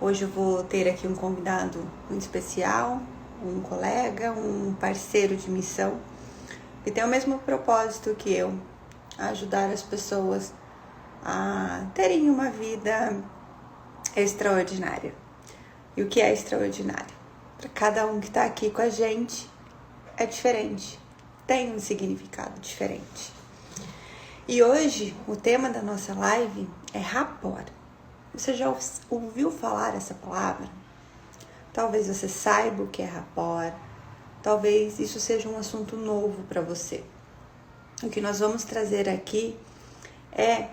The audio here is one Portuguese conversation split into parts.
Hoje eu vou ter aqui um convidado muito especial, um colega, um parceiro de missão, que tem o mesmo propósito que eu, ajudar as pessoas a terem uma vida extraordinária. E o que é extraordinário? Para cada um que está aqui com a gente, é diferente, tem um significado diferente. E hoje, o tema da nossa live é rapport. Você já ouviu falar essa palavra? Talvez você saiba o que é rapport, talvez isso seja um assunto novo para você. O que nós vamos trazer aqui é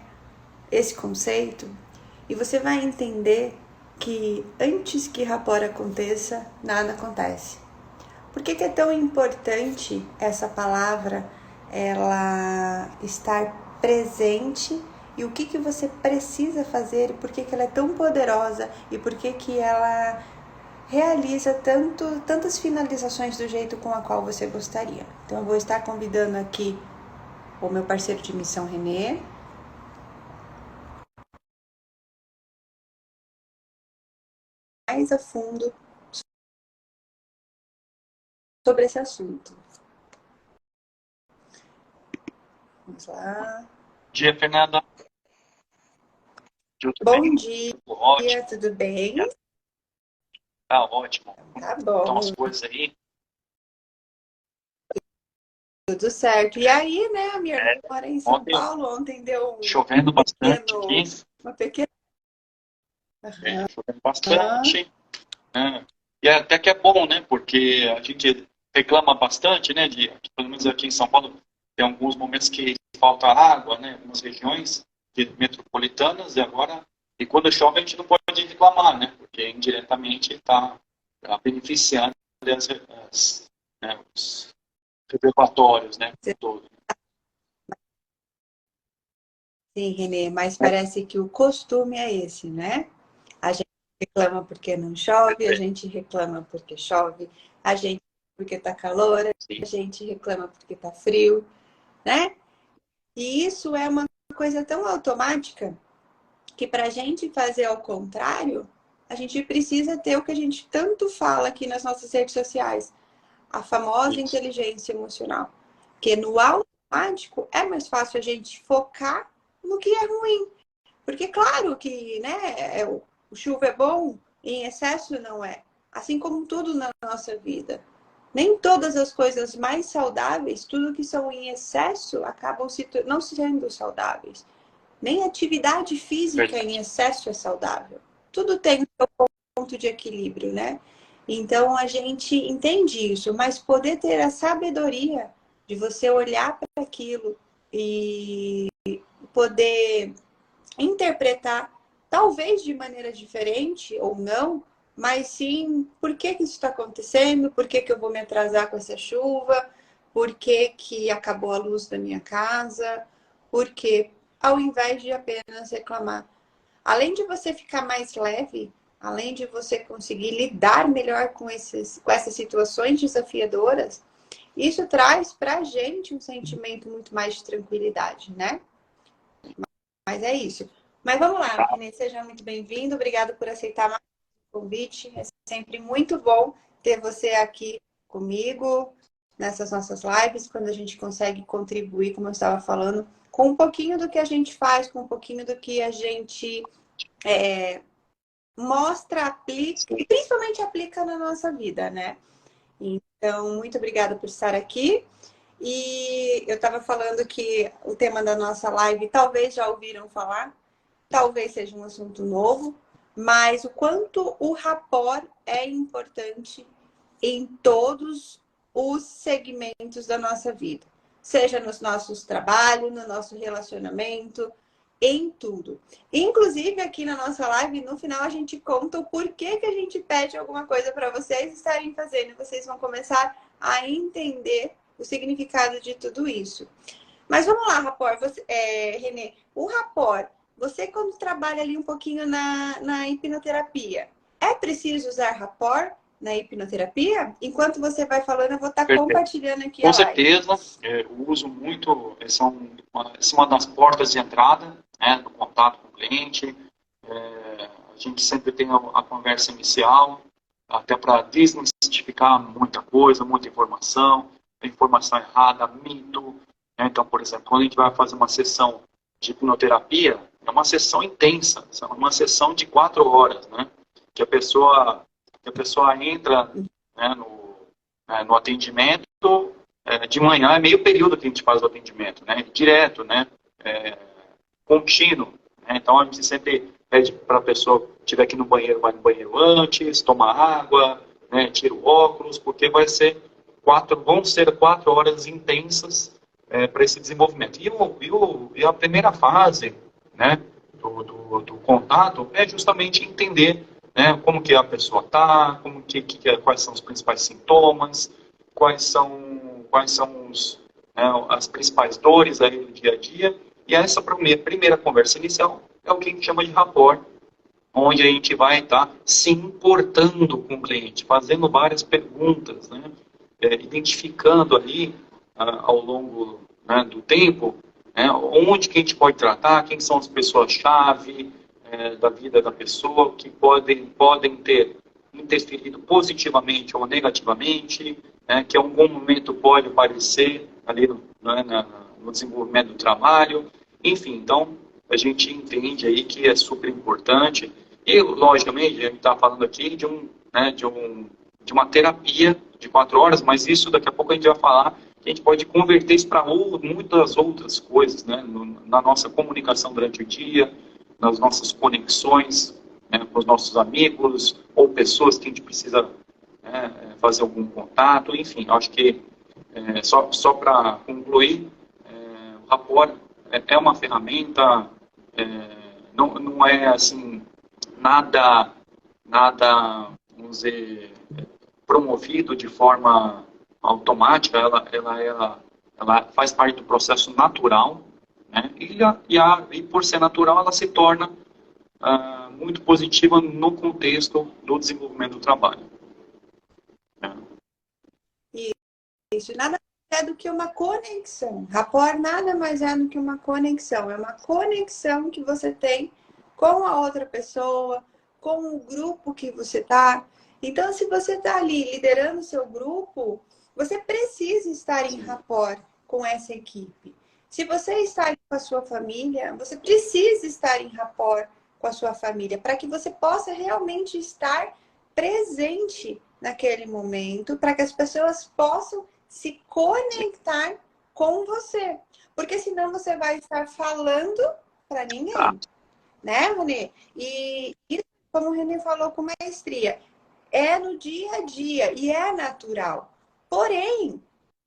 esse conceito e você vai entender que antes que rapport aconteça, nada acontece. Por que é tão importante essa palavra ela estar presente e o que você precisa fazer, por que ela é tão poderosa e por que ela realiza tantas finalizações do jeito com a qual você gostaria. Então eu vou estar convidando aqui o meu parceiro de missão, Renê. Mais a fundo sobre esse assunto. Vamos lá. Bom dia, Fernanda. Tudo bom dia, ótimo. Tudo bem? Tá ótimo. Tá bom. Então as coisas aí. Tudo certo. E aí, né, a minha irmã mora em São Paulo, ontem deu chovendo bastante aqui. Uma pequena... Chovendo bastante. E até que é bom, né, porque a gente reclama bastante, né, pelo menos aqui em São Paulo, tem alguns momentos que falta água, né, algumas regiões metropolitanas, e quando chove a gente não pode reclamar, né, porque indiretamente está beneficiando os reservatórios, né, todo. Sim, Renê, mas parece que o costume é esse, né? A gente reclama porque não chove, a gente reclama porque chove, a gente porque tá calor, a gente reclama porque tá frio, né? E isso é uma coisa tão automática que para a gente fazer ao contrário, a gente precisa ter o que a gente tanto fala aqui nas nossas redes sociais, a famosa inteligência emocional. Que no automático é mais fácil a gente focar no que é ruim. Porque claro que, né, o chuva é bom, em excesso não é. Assim como tudo na nossa vida. Nem todas as coisas mais saudáveis, tudo que são em excesso, acabam não sendo saudáveis. Nem atividade física em excesso é saudável. Tudo tem o seu ponto de equilíbrio, né? Então a gente entende isso, mas poder ter a sabedoria de você olhar para aquilo e poder interpretar, talvez de maneira diferente ou não, mas sim, por que isso está acontecendo? Por que eu vou me atrasar com essa chuva? Por que acabou a luz da minha casa? Por que, ao invés de apenas reclamar. Além de você ficar mais leve, além de você conseguir lidar melhor com essas situações desafiadoras, isso traz para a gente um sentimento muito mais de tranquilidade, né? Mas é isso. Mas vamos lá, Renê, seja muito bem-vindo. Obrigada por aceitar mais o convite. É sempre muito bom ter você aqui comigo nessas nossas lives, quando a gente consegue contribuir, como eu estava falando, com um pouquinho do que a gente faz, com um pouquinho do que a gente mostra, aplica, e principalmente aplica na nossa vida, né? Então, muito obrigada por estar aqui. E eu estava falando que o tema da nossa live, talvez já ouviram falar, talvez seja um assunto novo, mas o quanto o rapport é importante em todos os segmentos da nossa vida. Seja nos nossos trabalhos, no nosso relacionamento, em tudo. Inclusive, aqui na nossa live, no final, a gente conta o porquê que a gente pede alguma coisa para vocês estarem fazendo. Vocês vão começar a entender o significado de tudo isso. Mas vamos lá, rapport. Renê, o rapport, você quando trabalha ali um pouquinho na hipnoterapia, é preciso usar rapport? na hipnoterapia? Enquanto você vai falando, eu vou estar Perfeito. compartilhando aqui Com a live. certeza, eu uso muito, essa é uma das portas de entrada, né, do contato com o cliente. A gente sempre tem a conversa inicial, até para desmistificar muita coisa, muita informação errada, mito. Né? Então, por exemplo, quando a gente vai fazer uma sessão de hipnoterapia, é uma sessão intensa, é uma sessão de 4 horas, né? Que a pessoa entra, né, no atendimento, de manhã é meio período que a gente faz o atendimento, né? Direto, né? Contínuo. Né? Então a gente sempre pede para a pessoa que estiver aqui no banheiro, vai no banheiro antes, toma água, né? Tira o óculos, porque vão ser 4 horas intensas para esse desenvolvimento. E a primeira fase, né, do contato é justamente entender, né, como que a pessoa está, quais são os principais sintomas, quais são as principais dores aí do dia a dia. E essa primeira conversa inicial é o que a gente chama de rapport, onde a gente vai estar se importando com o cliente, fazendo várias perguntas, né, identificando ali ao longo, né, do tempo, né, onde que a gente pode tratar, quem são as pessoas-chave da vida da pessoa, que podem ter interferido positivamente ou negativamente, né, que em algum momento pode aparecer ali no desenvolvimento do trabalho. Enfim, então, a gente entende aí que é super importante. E, logicamente, a gente está falando aqui de uma terapia de 4 horas, mas isso daqui a pouco a gente vai falar que a gente pode converter isso para muitas outras coisas, né? Na nossa comunicação durante o dia, nas nossas conexões, né, com os nossos amigos ou pessoas que a gente precisa, né, fazer algum contato, enfim, acho que só para concluir, o rapport é uma ferramenta, não é assim nada, vamos dizer, promovido de forma automática, ela faz parte do processo natural, né? E por ser natural, ela se torna muito positiva no contexto do desenvolvimento do trabalho. Né? Isso nada mais é do que uma conexão. Rapport nada mais é do que uma conexão. É uma conexão que você tem com a outra pessoa, com o grupo que você está. Então, se você está ali liderando o seu grupo, você precisa estar em rapport com essa equipe. Se você está ali com a sua família, você precisa estar em rapport com a sua família, para que você possa realmente estar presente naquele momento, para que as pessoas possam se conectar com você. Porque senão você vai estar falando para ninguém. Né, Renê? E isso, como o Renê falou com maestria, é no dia a dia e é natural. Porém,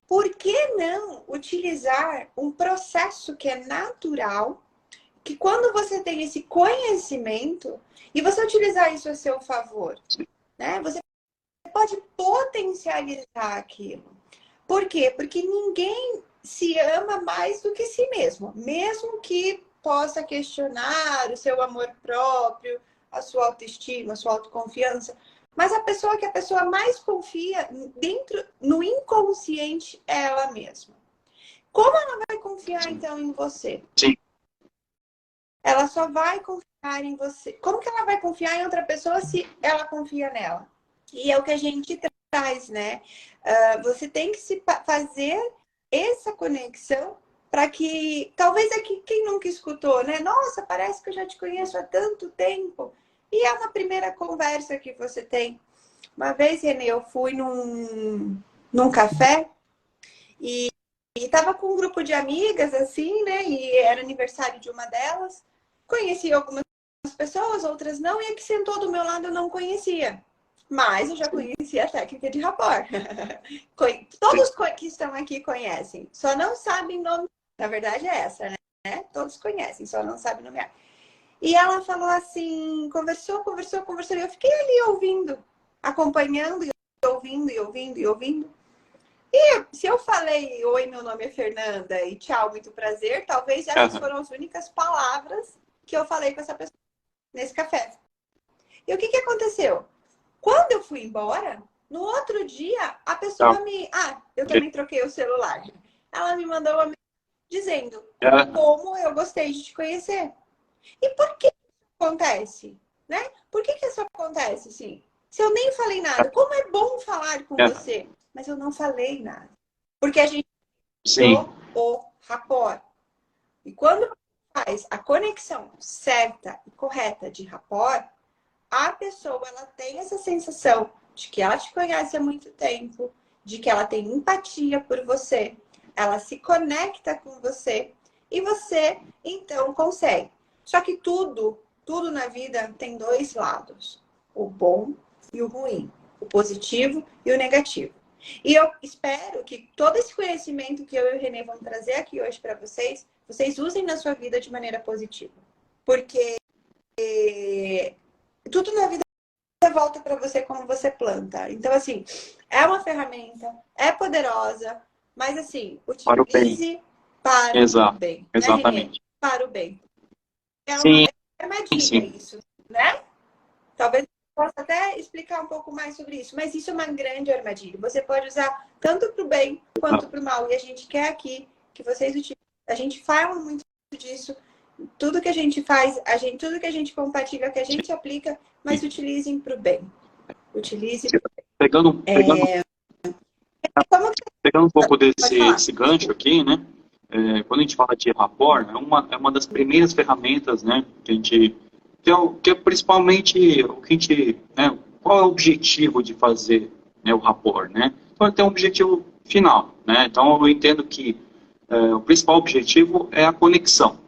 por que não utilizar um processo que é natural, que quando você tem esse conhecimento e você utilizar isso a seu favor, né? Você pode potencializar aquilo. Por quê? Porque ninguém se ama mais do que si mesmo. Mesmo que possa questionar o seu amor próprio, a sua autoestima, a sua autoconfiança. Mas a pessoa que a pessoa mais confia no inconsciente é ela mesma. Como ela vai confiar, então, em você? Sim. Ela só vai confiar em você. Como que ela vai confiar em outra pessoa se ela confia nela? E é o que a gente traz, né? Você tem que se fazer essa conexão para que, talvez aqui quem nunca escutou, né? Nossa, parece que eu já te conheço há tanto tempo. E é uma primeira conversa que você tem. Uma vez, Renê, eu fui num café e estava com um grupo de amigas, assim, né? E era aniversário de uma delas. Conheci algumas pessoas, outras não. E a que sentou do meu lado eu não conhecia. Mas eu já conhecia a técnica de rapport. Todos que estão aqui conhecem. Só não sabem nome. Na verdade é essa, né? Todos conhecem, só não sabem nomear. E ela falou assim, conversou. E eu fiquei ali ouvindo, acompanhando, ouvindo. E se eu falei, oi, meu nome é Fernanda e tchau, muito prazer, talvez essas foram as únicas palavras que eu falei com essa pessoa nesse café. E o que aconteceu? Quando eu fui embora, no outro dia, a pessoa me... Ah, eu também troquei o celular. Ela me mandou uma mensagem dizendo como eu gostei de te conhecer. E por que isso acontece? Né? Por que isso acontece, assim? Se eu nem falei nada, como é bom falar com você, mas eu não falei nada. Porque a gente criou o rapport. E quando faz a conexão certa e correta de rapport, a pessoa ela tem essa sensação de que ela te conhece há muito tempo, de que ela tem empatia por você, ela se conecta com você e você, então, consegue. Só que tudo na vida tem dois lados, o bom e o ruim, o positivo e o negativo. E eu espero que todo esse conhecimento que eu e o Renê vamos trazer aqui hoje para vocês, vocês usem na sua vida de maneira positiva. Porque tudo na vida volta para você como você planta. Então, assim, é uma ferramenta, é poderosa, mas, assim, utilize para o bem. Exatamente. Né, para o bem. É uma armadilha isso, né? Talvez eu possa até explicar um pouco mais sobre isso, mas isso é uma grande armadilha. Você pode usar tanto para o bem quanto para o mal. E a gente quer aqui que vocês utilizem. A gente fala muito disso. Tudo que a gente faz, tudo que a gente compartilha, que a gente aplica, mas utilizem para o bem. Utilize. Pegando um pouco desse gancho aqui, né? Quando a gente fala de rapport, é uma das primeiras ferramentas, né? Que a gente que é principalmente o que a gente, né? Qual é o objetivo de fazer, né, o rapport, né? Então ele tem um objetivo final, né? Então eu entendo que o principal objetivo é a conexão.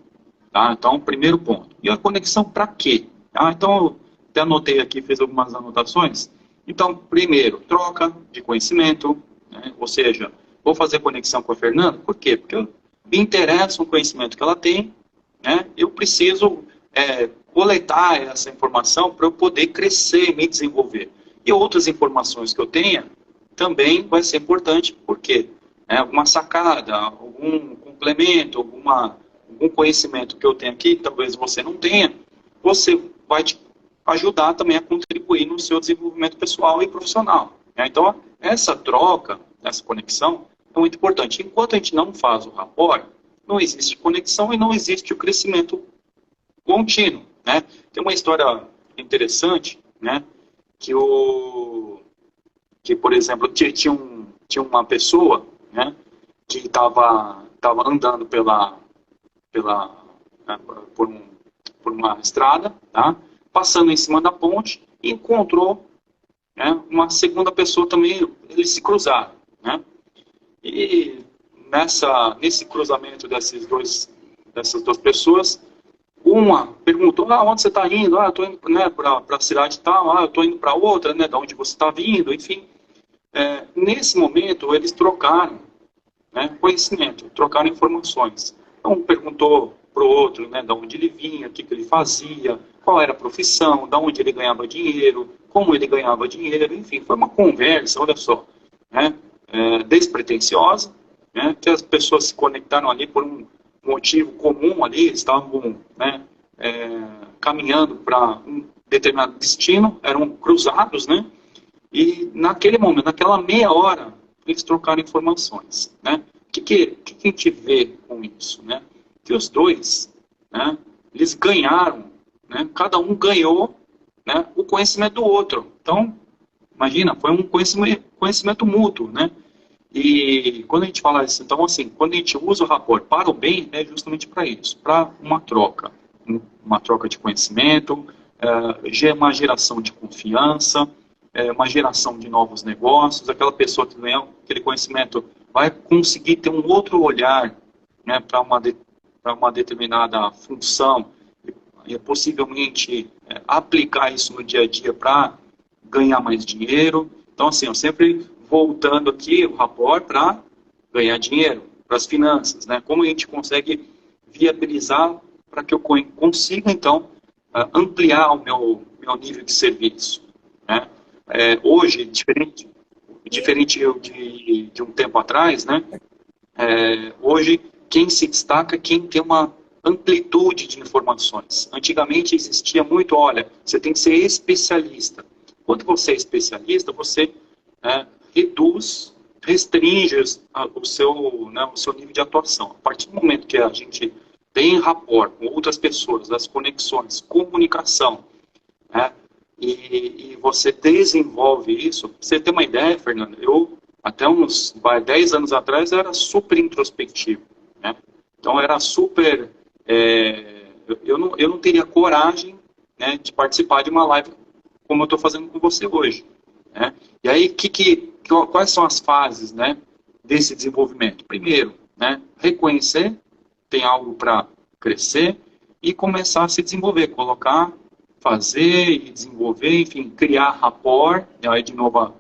Tá? Então, primeiro ponto. E a conexão para quê? Então, eu até anotei aqui, fiz algumas anotações. Então, primeiro, troca de conhecimento, né? Ou seja, vou fazer conexão com a Fernanda, por quê? Porque me interessa o conhecimento que ela tem, né? Eu preciso coletar essa informação para eu poder crescer e me desenvolver. E outras informações que eu tenha também vai ser importante, por quê? Alguma sacada, algum complemento, algum conhecimento que eu tenho aqui, talvez você não tenha, você vai te ajudar também a contribuir no seu desenvolvimento pessoal e profissional. Né? Então, essa troca, essa conexão é muito importante. Enquanto a gente não faz o rapport, não existe conexão e não existe o crescimento contínuo. Né? Tem uma história interessante, né? que, por exemplo, tinha uma pessoa, né? que estava andando por uma estrada, tá? Passando em cima da ponte, e encontrou, né, uma segunda pessoa também, eles se cruzaram. Né? E nesse cruzamento dessas duas pessoas, uma perguntou, onde você está indo? Eu estou indo, né, para a cidade tal, eu estou indo para outra, né, de onde você está vindo, enfim. Nesse momento, eles trocaram, né, conhecimento, trocaram informações. Um perguntou para o outro, né, de onde ele vinha, o que ele fazia, qual era a profissão, de onde ele ganhava dinheiro, como ele ganhava dinheiro, enfim, foi uma conversa, olha só, né, despretensiosa, né, que as pessoas se conectaram ali por um motivo comum ali, estavam, né, caminhando para um determinado destino, eram cruzados, né, e naquele momento, naquela meia hora, eles trocaram informações, né. O que a gente vê com isso, né? Que os dois, né, eles ganharam, né, cada um ganhou, né, o conhecimento do outro. Então, imagina, foi um conhecimento mútuo, né? E quando a gente fala isso, então, assim, quando a gente usa o rapport para o bem, é justamente para isso, para uma troca de conhecimento, uma geração de confiança, uma geração de novos negócios, aquela pessoa que ganhou aquele conhecimento vai conseguir ter um outro olhar, né, para uma determinada função e possivelmente aplicar isso no dia a dia para ganhar mais dinheiro. Então, assim, eu sempre voltando aqui o rapport para ganhar dinheiro, para as finanças, né? Como a gente consegue viabilizar para que eu consiga, então, ampliar o meu nível de serviço, né? Hoje, diferente de um tempo atrás, né? Hoje, quem se destaca é quem tem uma amplitude de informações. Antigamente existia muito, olha, você tem que ser especialista. Quando você é especialista, você reduz, restringe o seu nível de atuação. A partir do momento que a gente tem rapport com outras pessoas, as conexões, comunicação, né, e você desenvolve isso, pra você ter uma ideia, Fernando, eu até uns 10 anos atrás era super introspectivo, né? Então era super... eu não teria coragem, né, de participar de uma live como eu estou fazendo com você hoje, né? E aí, quais são as fases, né, desse desenvolvimento? Primeiro, né, reconhecer, tem algo para crescer e começar a se desenvolver, colocar, fazer e desenvolver, enfim, criar rapport, e aí de novo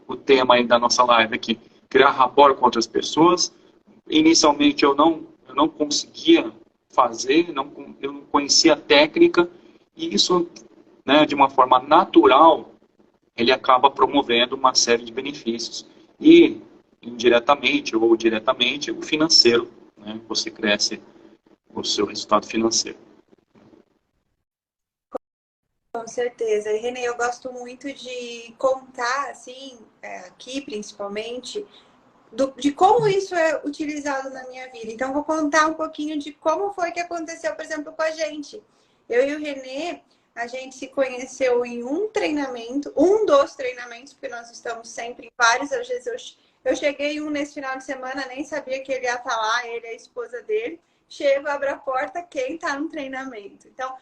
o tema aí da nossa live aqui, criar rapport com outras pessoas. Inicialmente eu não conseguia fazer, eu não conhecia a técnica, e isso, né, de uma forma natural, ele acaba promovendo uma série de benefícios. E, indiretamente ou diretamente, o financeiro, né, você cresce o seu resultado financeiro. Com certeza. E, Renê, eu gosto muito de contar, assim, aqui principalmente, de como isso é utilizado na minha vida. Então, vou contar um pouquinho de como foi que aconteceu, por exemplo, com a gente. Eu e o Renê, a gente se conheceu em um dos treinamentos, porque nós estamos sempre em vários. Às vezes eu cheguei nesse final de semana, nem sabia que ele ia estar lá, ele e a esposa dele. Chego, abro a porta, quem está no treinamento? Então,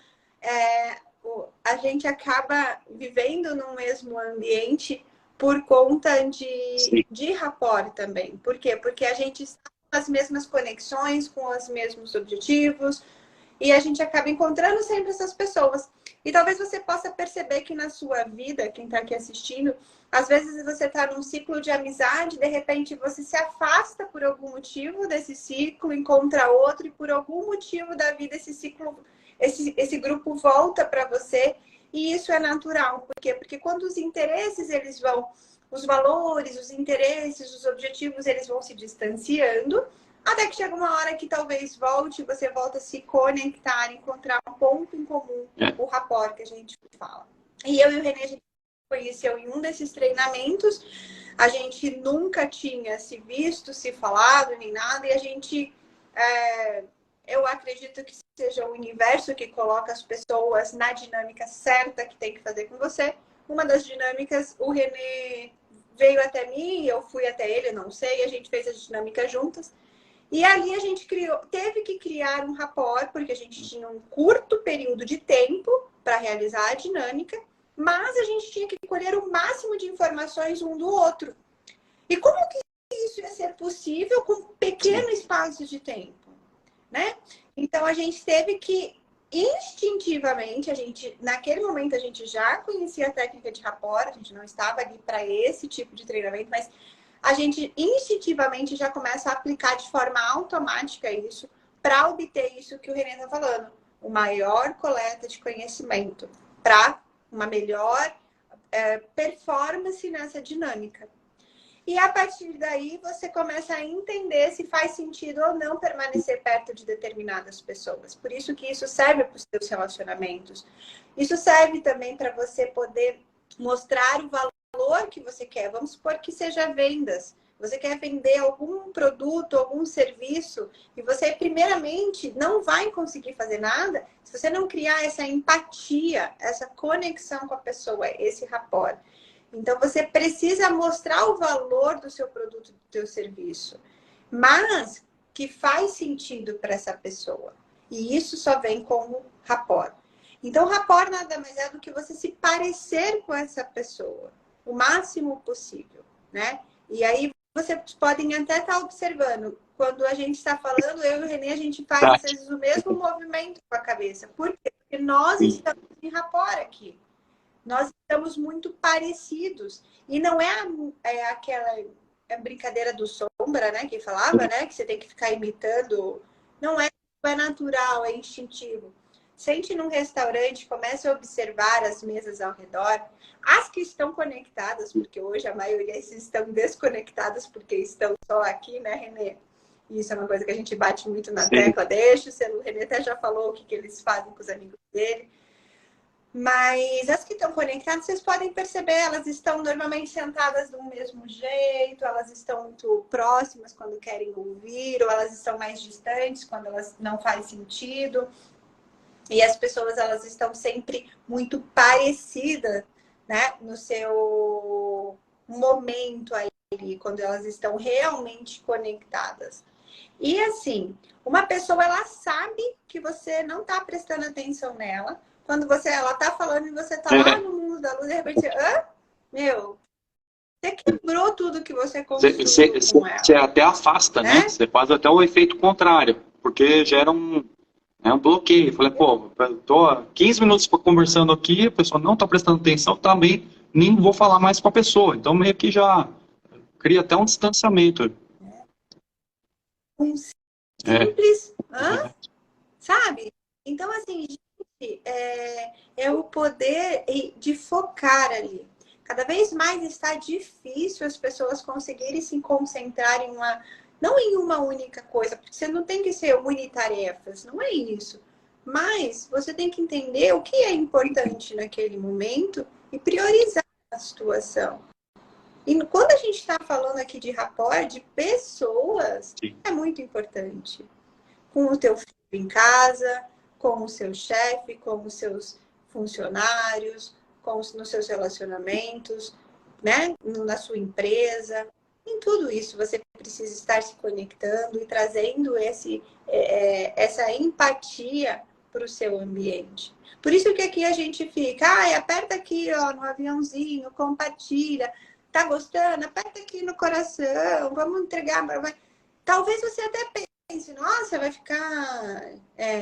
a gente acaba vivendo no mesmo ambiente por conta de rapport também. Por quê? Porque a gente está com as mesmas conexões, com os mesmos objetivos, e a gente acaba encontrando sempre essas pessoas. E talvez você possa perceber que na sua vida, quem está aqui assistindo, às vezes você está num ciclo de amizade, de repente você se afasta por algum motivo desse ciclo, encontra outro, e por algum motivo da vida esse ciclo, esse grupo volta para você. E isso é natural. Por quê? Porque quando os interesses, os valores, os interesses, os objetivos, eles vão se distanciando, até que chega uma hora que talvez você volta a se conectar, encontrar um ponto em comum, o rapport que a gente fala. E eu e o Renê, a gente conheceu em um desses treinamentos, a gente nunca tinha se visto, se falado, nem nada, e a gente... eu acredito que seja o universo que coloca as pessoas na dinâmica certa que tem que fazer com você. Uma das dinâmicas, o Renê veio até mim, eu fui até ele, não sei, a gente fez a dinâmica juntas. E ali a gente teve que criar um rapport, porque a gente tinha um curto período de tempo para realizar a dinâmica, mas a gente tinha que colher o máximo de informações um do outro. E como que isso ia ser possível com pequeno espaço de tempo, né? Então a gente teve que instintivamente, naquele momento a gente já conhecia a técnica de rapport, a gente não estava ali para esse tipo de treinamento, mas a gente instintivamente já começa a aplicar de forma automática isso para obter isso que o Renê está falando, uma maior coleta de conhecimento para uma melhor performance nessa dinâmica. E a partir daí você começa a entender se faz sentido ou não permanecer perto de determinadas pessoas. Por isso que isso serve para os seus relacionamentos. Isso serve também para você poder mostrar o valor que você quer. Vamos supor que seja vendas. Você quer vender algum produto, algum serviço, e você primeiramente não vai conseguir fazer nada se você não criar essa empatia, essa conexão com a pessoa, esse rapport. Então, você precisa mostrar o valor do seu produto, do seu serviço, mas que faz sentido para essa pessoa. E isso só vem como rapport. Então, rapport nada mais é do que você se parecer com essa pessoa o máximo possível, né? E aí, vocês podem até estar observando, quando a gente está falando, eu e o Renê, a gente faz, às vezes, o mesmo movimento com a cabeça. Por quê? Porque nós estamos em rapport aqui. Nós estamos muito parecidos. E não é aquela brincadeira do sombra, né? Que falava, né? Que você tem que ficar imitando. Não é natural, é instintivo. Sente num restaurante, comece a observar as mesas ao redor. As que estão conectadas, porque hoje a maioria estão desconectadas, porque estão só aqui, né, Renê? Isso é uma coisa que a gente bate muito na tecla. Deixa o Renê até já falou o que eles fazem com os amigos dele. Mas as que estão conectadas, vocês podem perceber, elas estão normalmente sentadas do mesmo jeito, elas estão muito próximas quando querem ouvir, ou elas estão mais distantes quando elas não faz sentido. E as pessoas, elas estão sempre muito parecidas, né? No seu momento ali, quando elas estão realmente conectadas. E assim, uma pessoa, ela sabe que você não está prestando atenção nela. Quando ela tá falando e você tá lá no mundo da luz, de repente, meu, você quebrou tudo que você construiu com ela. Você até afasta, né? Você faz até o efeito contrário, porque gera um bloqueio. Falei, pô, tô há 15 minutos conversando aqui, a pessoa não tá prestando atenção, também nem vou falar mais com a pessoa. Então, meio que já cria até um distanciamento. Um simples, sabe? Então, assim, gente, é o poder de focar ali. Cada vez mais está difícil as pessoas conseguirem se concentrar não em uma única coisa, porque você não tem que ser unitarefas, não é isso. Mas você tem que entender o que é importante naquele momento e priorizar a situação. E quando a gente está falando aqui de rapport, de pessoas, sim, é muito importante. Com o teu filho em casa, com o seu chefe, com os seus funcionários, nos seus relacionamentos, né? Na sua empresa. Em tudo isso, você precisa estar se conectando e trazendo essa empatia para o seu ambiente. Por isso que aqui a gente fica, aperta aqui ó, no aviãozinho, compartilha. Tá gostando? Aperta aqui no coração, vamos entregar. Talvez você até pense, nossa, vai ficar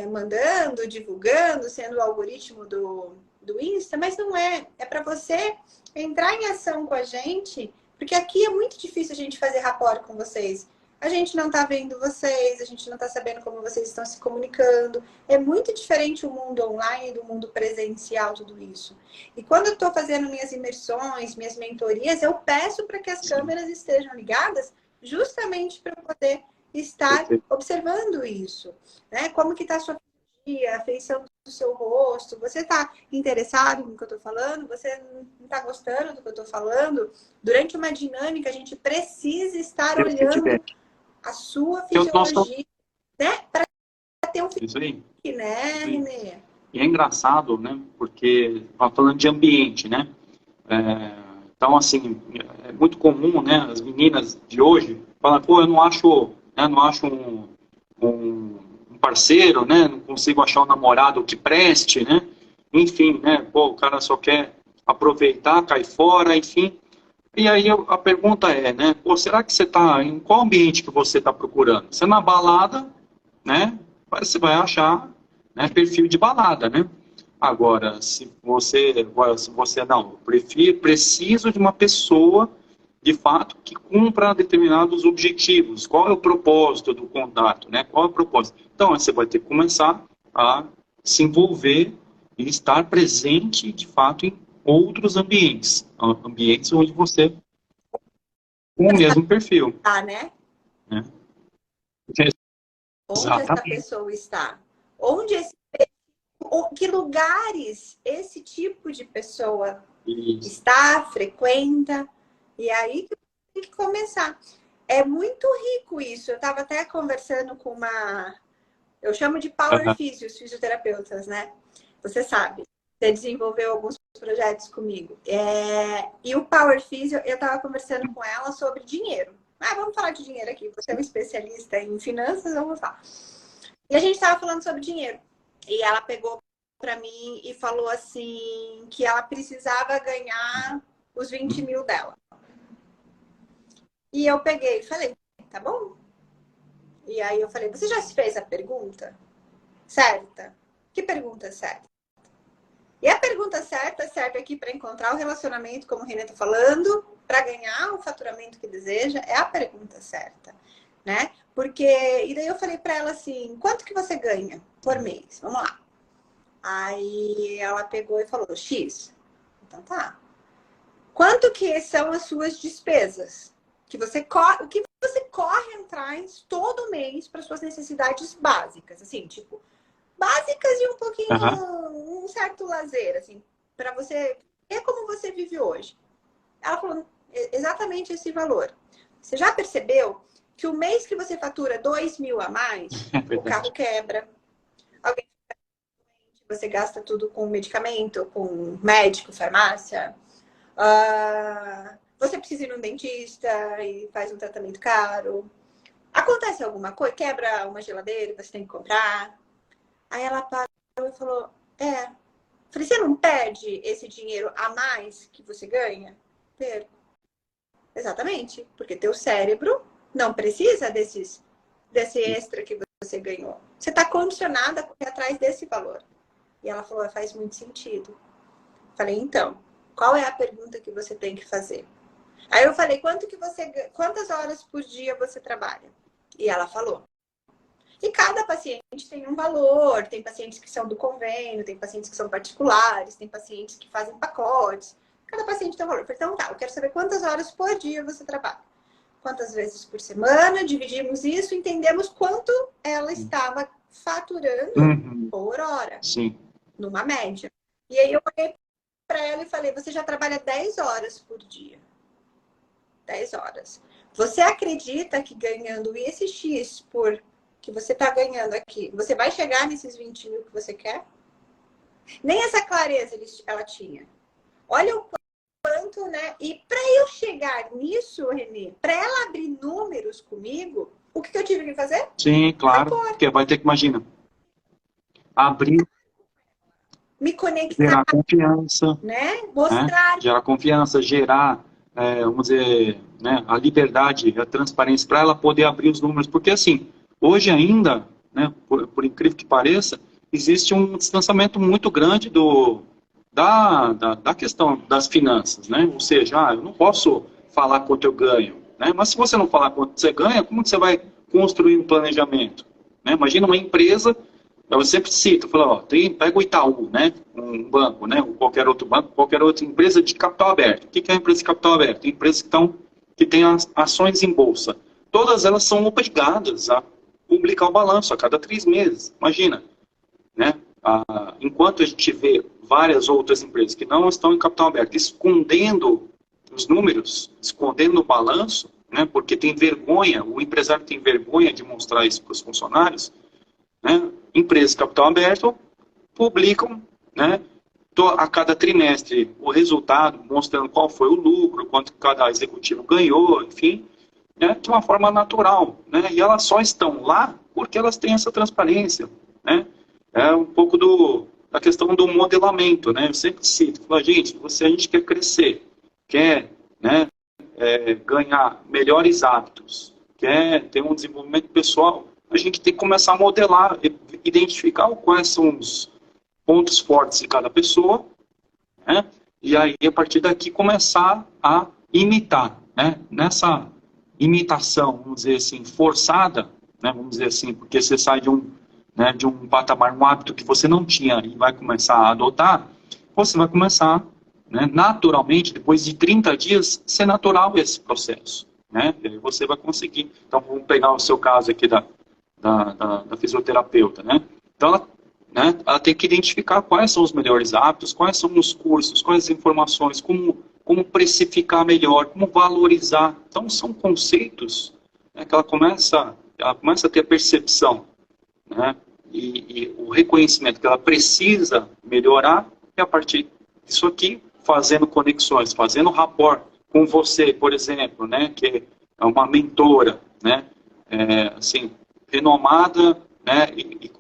mandando, divulgando, sendo o algoritmo do Insta, mas não é. É para você entrar em ação com a gente, porque aqui é muito difícil a gente fazer rapport com vocês. A gente não tá vendo vocês, a gente não tá sabendo como vocês estão se comunicando. É muito diferente o mundo online do mundo presencial, tudo isso. E quando eu tô fazendo minhas imersões, minhas mentorias, eu peço para que as câmeras estejam ligadas justamente para poder estar observando isso, né? Como que tá a sua fotografia, a feição do seu rosto, você tá interessado no que eu tô falando? Você não tá gostando do que eu tô falando? Durante uma dinâmica, a gente precisa estar olhando a sua fisiologia, né? Para ter um feedback, né, Renê? E é engraçado, né? Porque falando de ambiente, né? Então, assim, é muito comum, né? As meninas de hoje falam, pô, eu não acho um parceiro, né? Não consigo achar um namorado que preste, né? Enfim, né? Pô, o cara só quer aproveitar, cai fora, enfim. E aí a pergunta é, né? Pô, será que você está em qual ambiente que você está procurando? Você na balada, né? Você vai achar, né, perfil de balada, né? Agora, se você não, preciso de uma pessoa de fato que cumpra determinados objetivos. Qual é o propósito do contato, né? Qual é o propósito? Então, você vai ter que começar a se envolver e estar presente de fato em outros ambientes onde você com o mesmo perfil. Tá, né? Onde essa pessoa está? Que lugares esse tipo de pessoa está, frequenta? E aí que tem que começar. É muito rico isso. Eu estava até conversando com eu chamo de Power Physio, os fisioterapeutas, né? Você sabe. Você desenvolveu alguns projetos comigo. E o Power Physio, eu estava conversando com ela sobre dinheiro. Vamos falar de dinheiro aqui. Você é um especialista em finanças, vamos falar. E a gente estava falando sobre dinheiro. E ela pegou para mim e falou assim que ela precisava ganhar os 20 mil dela. E eu peguei e falei, tá bom? E aí eu falei, você já se fez a pergunta certa? Que pergunta certa? E a pergunta certa aqui para encontrar o relacionamento, como o Renê tá falando, para ganhar o faturamento que deseja, é a pergunta certa, né? E daí eu falei para ela assim, quanto que você ganha por mês? Vamos lá. Aí ela pegou e falou, X. Então tá. Quanto que são as suas despesas? O que você corre atrás todo mês para suas necessidades básicas? Assim, tipo, básicas e um pouquinho, certo lazer, assim, para você ver como você vive hoje. Ela falou exatamente esse valor. Você já percebeu que o mês que você fatura 2.000 a mais, o carro quebra, alguém você gasta tudo com medicamento, com médico, farmácia. Você precisa ir num dentista e faz um tratamento caro. Acontece alguma coisa, quebra uma geladeira, você tem que comprar. Aí ela parou e falou, falei, você não perde esse dinheiro a mais que você ganha? Perco. Exatamente, porque teu cérebro não precisa desse extra que você ganhou. Você está condicionada a correr atrás desse valor. E ela falou, faz muito sentido. Falei, então, qual é a pergunta que você tem que fazer? Aí eu falei, quantas horas por dia você trabalha? E ela falou. E cada paciente tem um valor, tem pacientes que são do convênio, tem pacientes que são particulares, tem pacientes que fazem pacotes. Cada paciente tem um valor. Então tá, eu quero saber quantas horas por dia você trabalha. Quantas vezes por semana, dividimos isso, entendemos quanto ela estava faturando por hora. Sim. Numa média. E aí eu olhei para ela e falei, você já trabalha 10 horas por dia. 10 horas. Você acredita que ganhando esse X por que você está ganhando aqui, você vai chegar nesses 20 mil que você quer? Nem essa clareza ela tinha. Olha o quanto, né? E para eu chegar nisso, Renê, para ela abrir números comigo, o que eu tive que fazer? Sim, claro. Porque vai ter que, imagina, abrir, me conectar, gerar confiança, né? Mostrar. Né? Gerar confiança, gerar, vamos dizer, né, a liberdade, a transparência para ela poder abrir os números. Porque, assim, hoje ainda, né, por incrível que pareça, existe um distanciamento muito grande da questão das finanças, né? Ou seja, eu não posso falar quanto eu ganho, né? Mas se você não falar quanto você ganha, como você vai construir um planejamento? Né? Imagina uma empresa, eu sempre cito, eu falo, ó, pega o Itaú, né? Um banco, né? Ou qualquer outro banco, qualquer outra empresa de capital aberto. O que é uma empresa de capital aberto? Empresas que têm ações em bolsa. Todas elas são obrigadas a publicar o balanço a cada 3 meses. Imagina, né? Enquanto a gente vê várias outras empresas que não estão em capital aberto escondendo os números, escondendo o balanço, né? Porque tem vergonha, o empresário tem vergonha de mostrar isso para os funcionários, né? Empresas de capital aberto publicam, né, a cada trimestre o resultado, mostrando qual foi o lucro, quanto cada executivo ganhou, enfim, né, de uma forma natural, né? E elas só estão lá porque elas têm essa transparência, né? É um pouco da questão do modelamento, né? Eu sempre cito, falo, gente, a gente quer crescer, quer, né, ganhar melhores hábitos, quer ter um desenvolvimento pessoal, a gente tem que começar a modelar, identificar quais são os pontos fortes de cada pessoa, né? E aí, a partir daqui, começar a imitar, né? Nessa imitação, vamos dizer assim, forçada, né? Vamos dizer assim, porque você sai de um patamar, um hábito que você não tinha e vai começar a adotar, você vai começar, né, naturalmente, depois de 30 dias, ser natural esse processo, né? E aí você vai conseguir. Então, vamos pegar o seu caso aqui da fisioterapeuta, né? Então, ela tem que identificar quais são os melhores hábitos, quais são os cursos, quais as informações, como precificar melhor, como valorizar. Então, são conceitos, né, que ela começa a ter a percepção, né, e o reconhecimento que ela precisa melhorar, e a partir disso aqui, fazendo conexões, fazendo rapport com você, por exemplo, né, que é uma mentora, né, assim, renomada, né, e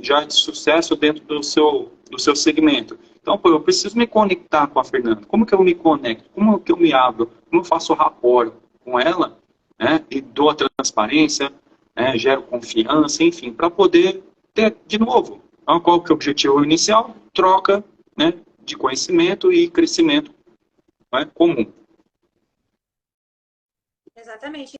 já de sucesso dentro do seu segmento. Então, eu preciso me conectar com a Fernanda. Como que eu me conecto? Como que eu me abro? Como eu faço rapport com ela, né, e dou a transparência, né, gero confiança, enfim, para poder ter, de novo, qual que é o objetivo inicial? Troca, né, de conhecimento e crescimento, né, comum. Exatamente.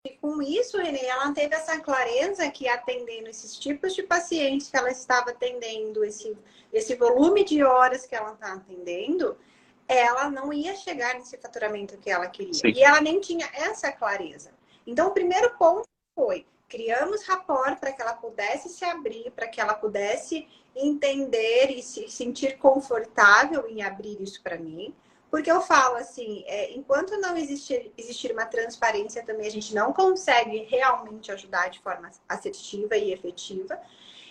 E com isso, Renê, ela teve essa clareza que atendendo esses tipos de pacientes que ela estava atendendo, esse volume de horas que ela está atendendo, ela não ia chegar nesse faturamento que ela queria. Sim. E ela nem tinha essa clareza. Então, o primeiro ponto foi criamos rapport para que ela pudesse se abrir, para que ela pudesse entender e se sentir confortável em abrir isso para mim. Porque eu falo assim, enquanto não existir uma transparência também, a gente não consegue realmente ajudar de forma assertiva e efetiva.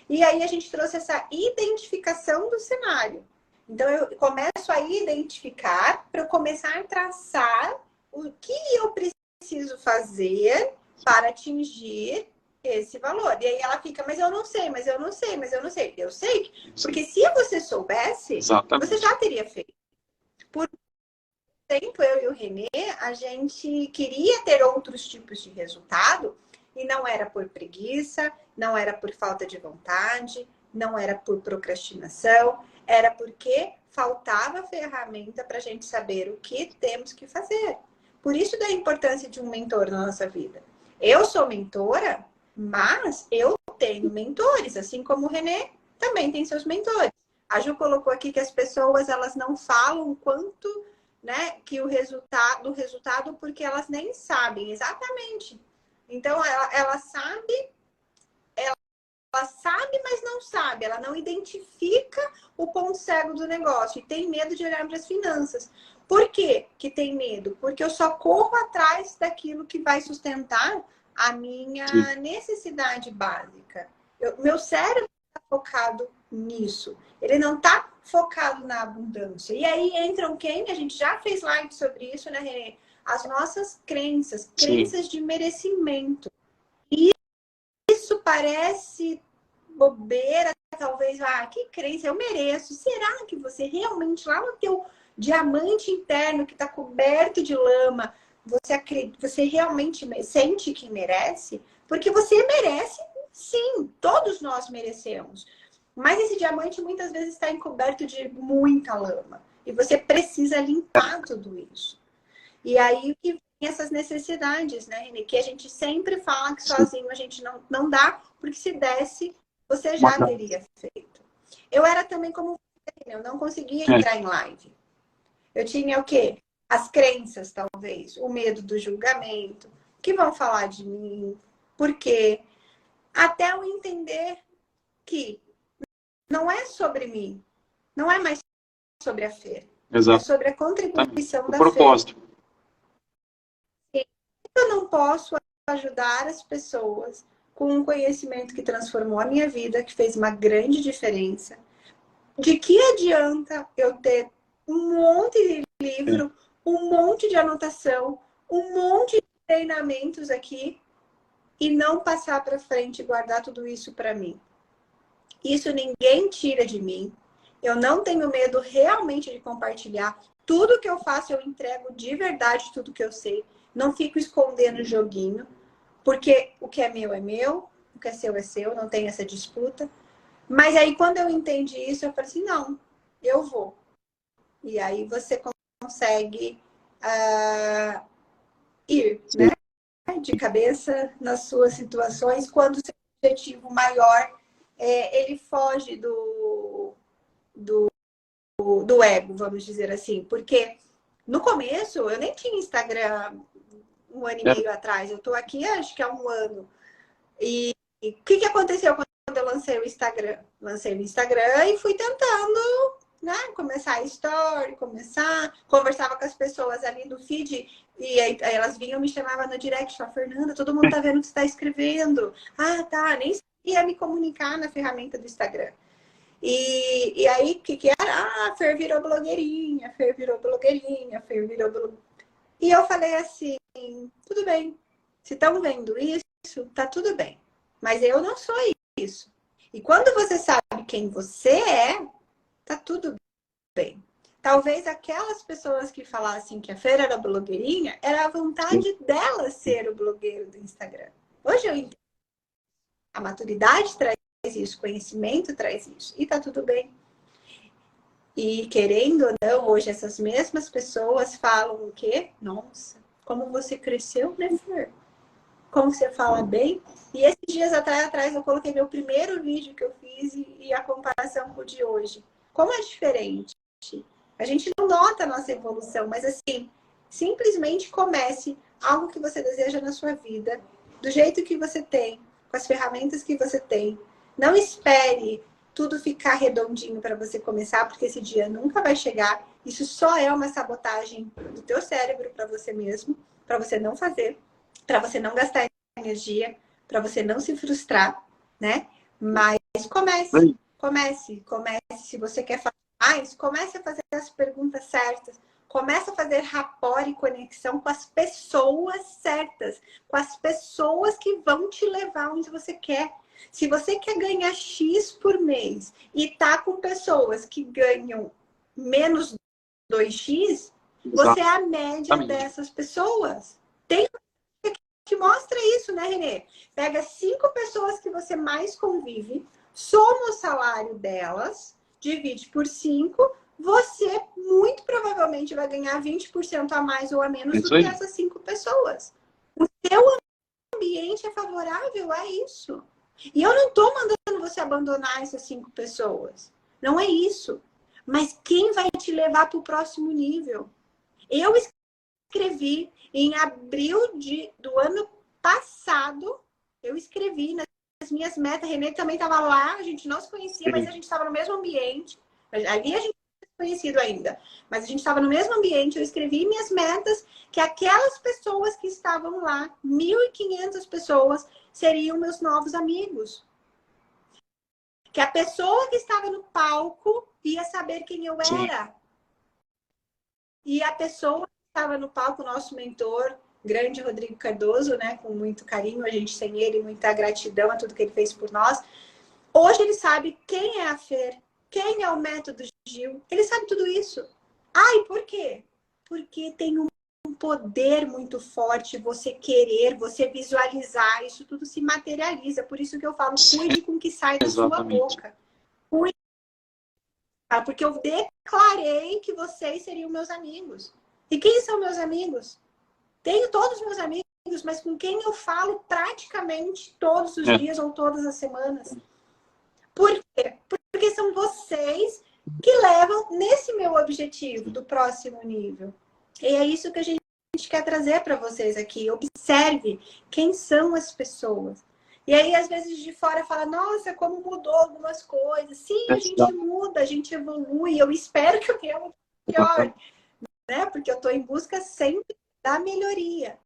E aí a gente trouxe essa identificação do cenário. Então eu começo a identificar para eu começar a traçar o que eu preciso fazer para atingir esse valor. E aí ela fica, mas eu não sei, mas eu não sei, mas eu não sei. Eu sei, porque se você soubesse, Exatamente. você já teria feito. Por tempo, eu e o Renê, a gente queria ter outros tipos de resultado e não era por preguiça, não era por falta de vontade, não era por procrastinação, era porque faltava ferramenta para a gente saber o que temos que fazer. Por isso da importância de um mentor na nossa vida. Eu sou mentora, mas eu tenho mentores, assim como o Renê também tem seus mentores. A Ju colocou aqui que as pessoas elas não falam quanto, né, que o resultado porque elas nem sabem exatamente. Então ela sabe, mas não sabe, ela não identifica o ponto cego do negócio e tem medo de olhar para as finanças. Por quê que tem medo? Porque eu só corro atrás daquilo que vai sustentar a minha necessidade básica. Meu cérebro está focado nisso. Ele não está focado na abundância. E aí entram quem? A gente já fez live sobre isso, né, Renê? As nossas crenças de merecimento. E isso parece bobeira, talvez, que crença, eu mereço. Será que você realmente, lá no teu diamante interno que está coberto de lama, você realmente sente que merece? Porque você merece, sim, todos nós merecemos. Mas esse diamante muitas vezes está encoberto de muita lama. E você precisa limpar tudo isso. E aí que vem essas necessidades, né, Renê? Que a gente sempre fala que sozinho a gente não dá, porque se desse, você já teria feito. Eu era também como você, eu não conseguia entrar em live. Eu tinha o quê? As crenças, talvez. O medo do julgamento. O que vão falar de mim? Por quê? Até eu entender que não é sobre mim. Não é mais sobre a Fer. Exato. É sobre a contribuição da propósito. Fer. Eu não posso ajudar as pessoas com um conhecimento que transformou a minha vida, que fez uma grande diferença. De que adianta eu ter um monte de livro, um monte de anotação, um monte de treinamentos aqui e não passar para frente e guardar tudo isso para mim? Isso ninguém tira de mim. Eu não tenho medo realmente de compartilhar. Tudo que eu faço, eu entrego de verdade tudo que eu sei. Não fico escondendo joguinho, porque o que é meu, o que é seu, não tem essa disputa. Mas aí, quando eu entendi isso, eu falei assim, não, eu vou. E aí você consegue ir, né, de cabeça nas suas situações, quando o seu objetivo maior, ele foge do ego, vamos dizer assim. Porque no começo, eu nem tinha Instagram 1 ano e meio atrás. Eu estou aqui, acho que há 1 ano. E o que aconteceu quando eu lancei o Instagram? Lancei o Instagram e fui tentando, né, começar a story, conversava com as pessoas ali do feed e aí elas vinham, me chamavam no direct, falavam, Fernanda, todo mundo tá vendo o que você está escrevendo. Tá, nem sabia me comunicar na ferramenta do Instagram. E aí, o que era? Fer virou blogueirinha, Fer virou blogueirinha, Fer virou blogueirinha. E eu falei assim, tudo bem, se estão vendo isso, tá tudo bem. Mas eu não sou isso. E quando você sabe quem você é, tá tudo bem. Talvez aquelas pessoas que falassem que a Fer era blogueirinha, era a vontade dela ser o blogueiro do Instagram. Hoje eu entendo. A maturidade traz isso, o conhecimento traz isso. E tá tudo bem. E querendo ou não, hoje essas mesmas pessoas falam o quê? Nossa, como você cresceu, né, Fer? Como você fala bem. E esses dias atrás eu coloquei meu primeiro vídeo que eu fiz e a comparação com o de hoje. Como é diferente. A gente não nota a nossa evolução, mas assim, simplesmente comece algo que você deseja na sua vida, do jeito que você tem. com as ferramentas que você tem. Não espere tudo ficar redondinho para você começar, porque esse dia nunca vai chegar. Isso só é uma sabotagem do teu cérebro para você mesmo, para você não fazer, para você não gastar energia, para você não se frustrar, né? Mas comece. Se você quer fazer mais, comece a fazer as perguntas certas. Comece a fazer rapport e conexão com as pessoas certas, com as pessoas que vão te levar onde você quer. Se você quer ganhar X por mês e tá com pessoas que ganham menos 2x, você é a média dessas pessoas. Tem que mostra isso, né, Renê? Pega 5 pessoas que você mais convive, soma o salário delas, divide por 5, você muito provavelmente vai ganhar 20% a mais ou a menos do que essas 5 pessoas. O seu ambiente é favorável a isso. E eu não estou mandando você abandonar essas 5 pessoas. Não é isso. Mas quem vai te levar para o próximo nível? Eu escrevi em abril do ano passado, eu escrevi nas minhas metas. Renê também estava lá, a gente não se conhecia, mas a gente estava no mesmo ambiente. Ali a gente não se conhecido ainda, mas a gente estava no mesmo ambiente. Eu escrevi minhas metas, que aquelas pessoas que estavam lá, 1.500 pessoas, seriam meus novos amigos. Que a pessoa que estava no palco ia saber quem eu era. Sim. E a pessoa que estava no palco, nosso mentor, grande Rodrigo Cardoso, né, com muito carinho, a gente sem ele, muita gratidão a tudo que ele fez por nós. Hoje ele sabe quem é a Fer, quem é o método Gil. Ele sabe tudo isso. E por quê? Porque tem um poder muito forte, você querer, você visualizar, isso tudo se materializa. Por isso que eu falo, cuide com o que sai da sua boca. Cuide. Porque eu declarei que vocês seriam meus amigos. E quem são meus amigos? Tenho todos meus amigos, mas com quem eu falo praticamente todos os dias ou todas as semanas. Por quê? Porque são vocês que levam nesse meu objetivo do próximo nível. E é isso que a gente quer trazer para vocês aqui. Observe quem são as pessoas. E aí, às vezes, de fora fala, nossa, como mudou algumas coisas. Sim, a gente muda, a gente evolui. Eu espero que eu tenha uma pior, né? Porque eu estou em busca sempre da melhoria.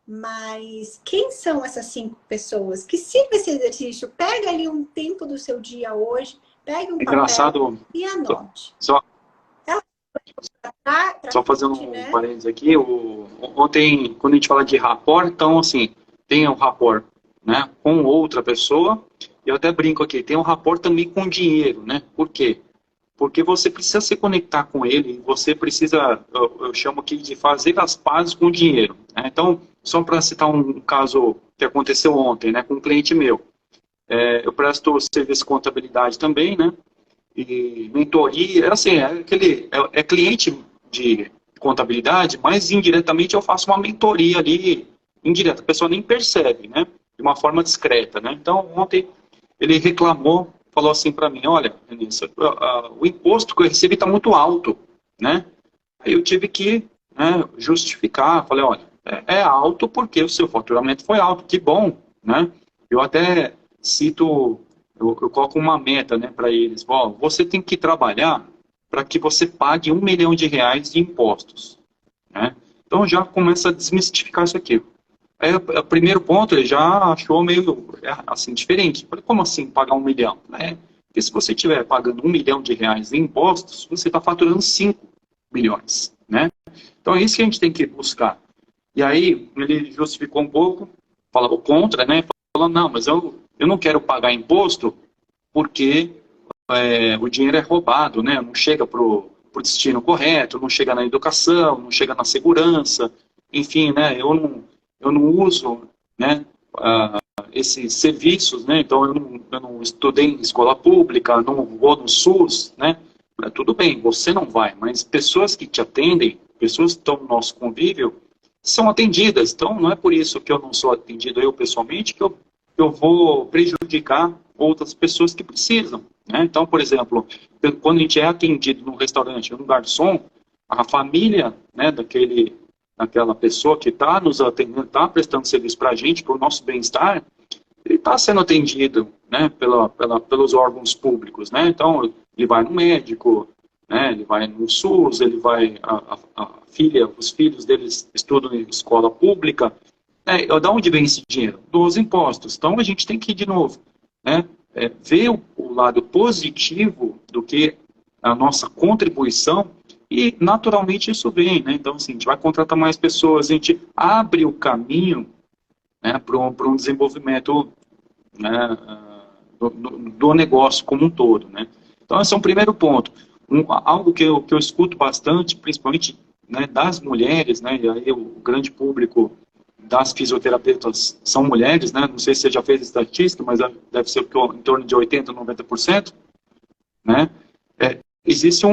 Mas quem são essas 5 pessoas? Que sirva esse exercício. Pega ali um tempo do seu dia hoje, pega um papel e anote. Só fazendo um parênteses aqui, ontem, quando a gente fala de rapport, então, assim, tem um rapport, né, com outra pessoa, e eu até brinco aqui, tem um rapport também com dinheiro, né? Por quê? Porque você precisa se conectar com ele, você precisa, eu chamo aqui de fazer as pazes com o dinheiro, né? Então, só para citar um caso que aconteceu ontem, né, com um cliente meu, eu presto serviço de contabilidade também, né? E mentoria, assim, é cliente de contabilidade, mas indiretamente eu faço uma mentoria ali, indireta, a pessoa nem percebe, né? De uma forma discreta, né? Então, ontem ele reclamou, falou assim para mim, olha, Denise, o imposto que eu recebi está muito alto, né? Aí eu tive que, né, justificar, falei, olha, é alto porque o seu faturamento foi alto, que bom, né? Eu até cito... Eu coloco uma meta, né, para eles. Você tem que trabalhar para que você pague R$1 milhão de impostos, né? Então já começa a desmistificar isso aqui. Aí, o primeiro ponto ele já achou meio assim diferente. Falei, como assim pagar 1 milhão? Porque se você estiver pagando R$1 milhão em impostos, você está faturando 5 milhões, né? Então é isso que a gente tem que buscar. E aí ele justificou um pouco, falou contra, né? Falou, não, mas eu não quero pagar imposto porque o dinheiro é roubado, né? Não chega para o destino correto, não chega na educação, não chega na segurança, enfim, né? Eu não uso, né, esses serviços, né? Então eu não estudei em escola pública, não vou no SUS, né? Tudo bem, você não vai, mas pessoas que te atendem, pessoas que estão no nosso convívio, são atendidas. Então não é por isso que eu não sou atendido eu pessoalmente que eu vou prejudicar outras pessoas que precisam, né? Então, por exemplo, quando a gente é atendido num restaurante, num garçom, a família, né, daquela pessoa que está nos atendendo, está prestando serviço para a gente, para o nosso bem-estar, ele está sendo atendido, né, pelos órgãos públicos, né? Então, ele vai no médico, né, ele vai no SUS, ele vai, os filhos deles estudam em escola pública, né? Da onde vem esse dinheiro? Dos impostos. Então, a gente tem que, de novo, né, ver o lado positivo do que a nossa contribuição e, naturalmente, isso vem, né? Então, assim, a gente vai contratar mais pessoas, a gente abre o caminho, né, para um desenvolvimento, né, do negócio como um todo, né? Então, esse é um primeiro ponto. Algo que eu escuto bastante, principalmente, né, das mulheres, né, e aí o grande público das fisioterapeutas são mulheres, né? Não sei se você já fez estatística, mas deve ser em torno de 80%, 90%, né? Existe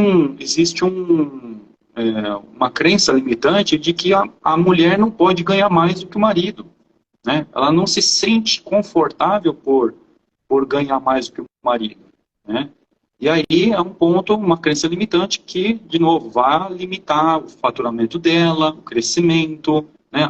uma crença limitante de que a mulher não pode ganhar mais do que o marido, né? Ela não se sente confortável por ganhar mais do que o marido, né? E aí é um ponto, uma crença limitante que, de novo, vai limitar o faturamento dela, o crescimento, né?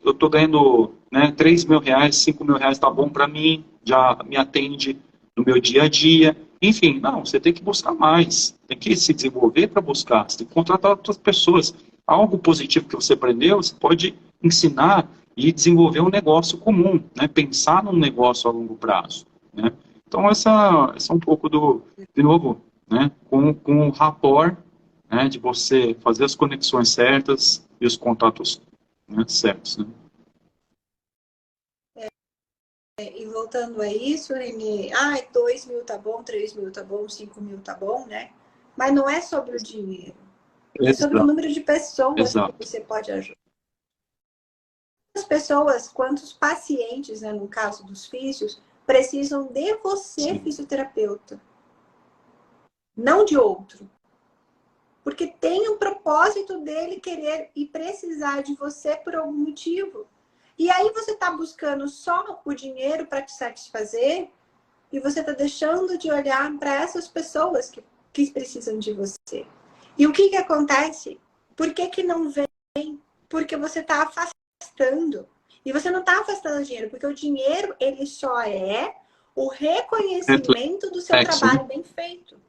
Eu estou ganhando, né, 3 mil reais, 5 mil reais está bom para mim, já me atende no meu dia a dia. Enfim, não, você tem que buscar mais, tem que se desenvolver para buscar, você tem que contratar outras pessoas. Algo positivo que você aprendeu, você pode ensinar e desenvolver um negócio comum, né? Pensar num negócio a longo prazo, né? Então, essa é um pouco de novo, né? Com o rapport, né? De você fazer as conexões certas e os contatos, né, certos, né? E voltando a isso, Renê, 2 mil tá bom, 3 mil tá bom, 5 mil tá bom, né? Mas não é sobre o dinheiro. É sobre o número de pessoas que você pode ajudar. Quantas pessoas, quantos pacientes, né, no caso dos físios, precisam de você, fisioterapeuta, não de outro. Porque tem um propósito dele querer e precisar de você por algum motivo. E aí você está buscando só o dinheiro para te satisfazer e você está deixando de olhar para essas pessoas que precisam de você. E o que acontece? Por que não vem? Porque você está afastando. E você não está afastando o dinheiro, porque o dinheiro ele só é o reconhecimento do seu trabalho bem feito.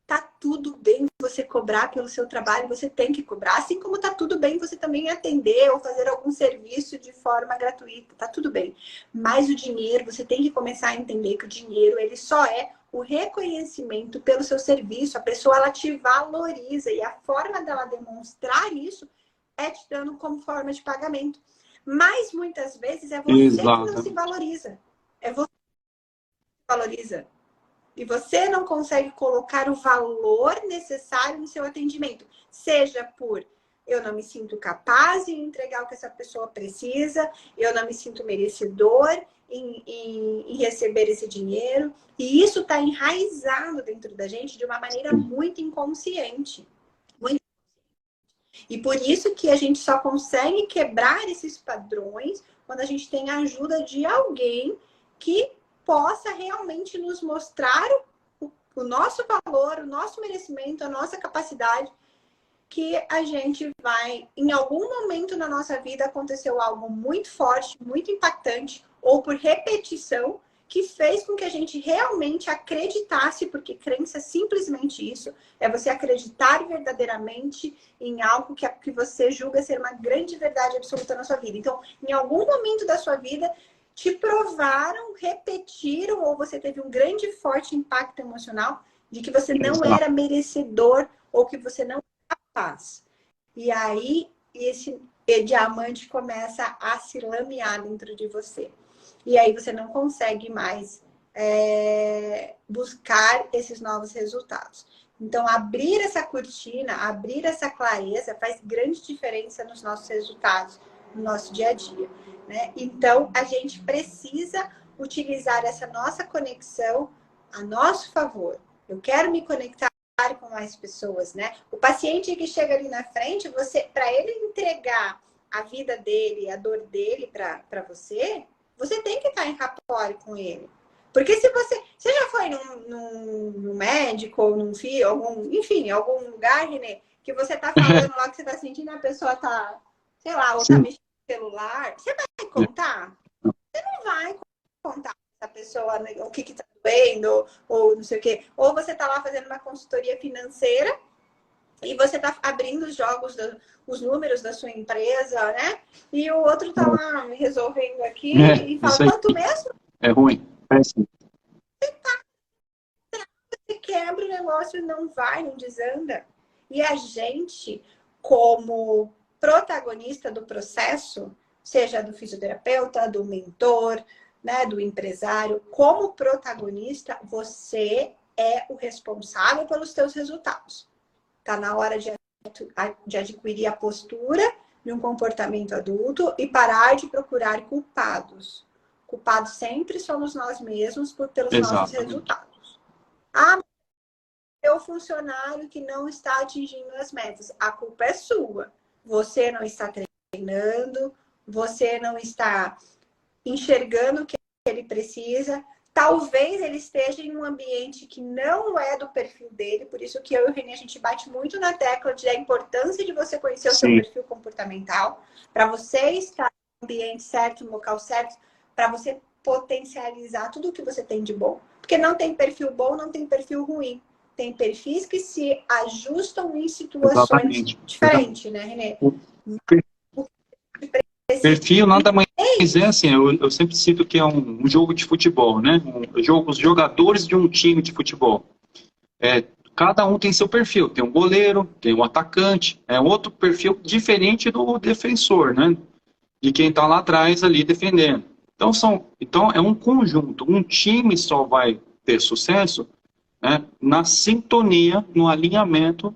Tá tudo bem você cobrar pelo seu trabalho, você tem que cobrar. Assim como tá tudo bem você também atender ou fazer algum serviço de forma gratuita. Tá tudo bem. Mas o dinheiro, você tem que começar a entender que o dinheiro, ele só é o reconhecimento pelo seu serviço. A pessoa, ela te valoriza. E a forma dela demonstrar isso é te dando como forma de pagamento. Mas muitas vezes é você que não se valoriza. É você que se valoriza. E você não consegue colocar o valor necessário no seu atendimento. Seja por eu não me sinto capaz de entregar o que essa pessoa precisa, eu não me sinto merecedor em receber esse dinheiro. E isso está enraizado dentro da gente de uma maneira muito inconsciente. E por isso que a gente só consegue quebrar esses padrões quando a gente tem a ajuda de alguém que possa realmente nos mostrar o nosso valor, o nosso merecimento, a nossa capacidade, que a gente vai, em algum momento na nossa vida, aconteceu algo muito forte, muito impactante, ou por repetição, que fez com que a gente realmente acreditasse, porque crença é simplesmente isso, é você acreditar verdadeiramente em algo que você julga ser uma grande verdade absoluta na sua vida. Então, em algum momento da sua vida, te provaram, repetiram, ou você teve um grande e forte impacto emocional de que você não era merecedor ou que você não era capaz. E aí, esse diamante começa a se lamear dentro de você. E aí você não consegue mais buscar esses novos resultados. Então, abrir essa cortina, abrir essa clareza faz grande diferença nos nossos resultados, no nosso dia a dia. Né? Então, a gente precisa utilizar essa nossa conexão a nosso favor. Eu quero me conectar com mais pessoas, né? O paciente que chega ali na frente, para ele entregar a vida dele, a dor dele para você, você tem que estar em rapport com ele. Porque se você já foi num médico ou algum lugar, Renê, que você tá falando lá que você tá sentindo, a pessoa tá, sei lá, ou tá mexendo no celular, você vai contar? Não vai contar pra essa pessoa, né, o que tá doendo, ou não sei o quê. Ou você tá lá fazendo uma consultoria financeira e você tá abrindo os jogos, os números da sua empresa, né? E o outro tá lá resolvendo aqui e fala, isso aí quanto mesmo? é ruim. Péssimo. Você quebra o negócio, não vai, não desanda. E a gente, como protagonista do processo, seja do fisioterapeuta, do mentor, né, do empresário, como protagonista, você é o responsável pelos seus resultados. Está na hora de adquirir a postura de um comportamento adulto e parar de procurar culpados. Culpados sempre somos nós mesmos pelos nossos resultados. Ah, meu funcionário que não está atingindo as metas. A culpa é sua. Você não está treinando, você não está enxergando o que ele precisa. Talvez ele esteja em um ambiente que não é do perfil dele, por isso que eu e o Renê, a gente bate muito na tecla da importância de você conhecer o seu perfil comportamental, para você estar no ambiente certo, no local certo, para você potencializar tudo o que você tem de bom. Porque não tem perfil bom, não tem perfil ruim. Tem perfis que se ajustam em situações diferentes, né, Renê? Perfil nada mais é assim, eu sempre cito que é um jogo de futebol, né? Os jogadores de um time de futebol. Cada um tem seu perfil. Tem um goleiro, tem um atacante, é outro perfil diferente do defensor, né? De quem está lá atrás ali defendendo. Então é um conjunto. Um time só vai ter sucesso, né, na sintonia, no alinhamento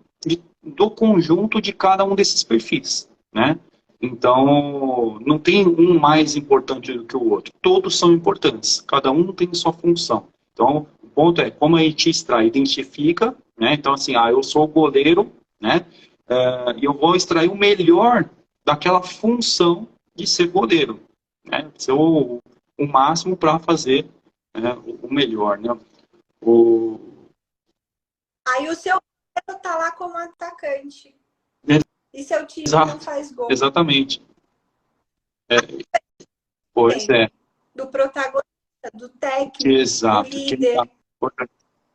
do conjunto de cada um desses perfis, né? Então, não tem um mais importante do que o outro. Todos são importantes. Cada um tem sua função. Então, o ponto é como a gente extrai, identifica, né? Então, assim, eu sou o goleiro, né? E eu vou extrair o melhor daquela função de ser goleiro, né? Ser o máximo para fazer, né, o melhor, né? Aí o seu goleiro tá lá como atacante. E seu time não faz gol. Exatamente. Pois é. Do protagonista, do técnico, Exato. do líder. Por quê?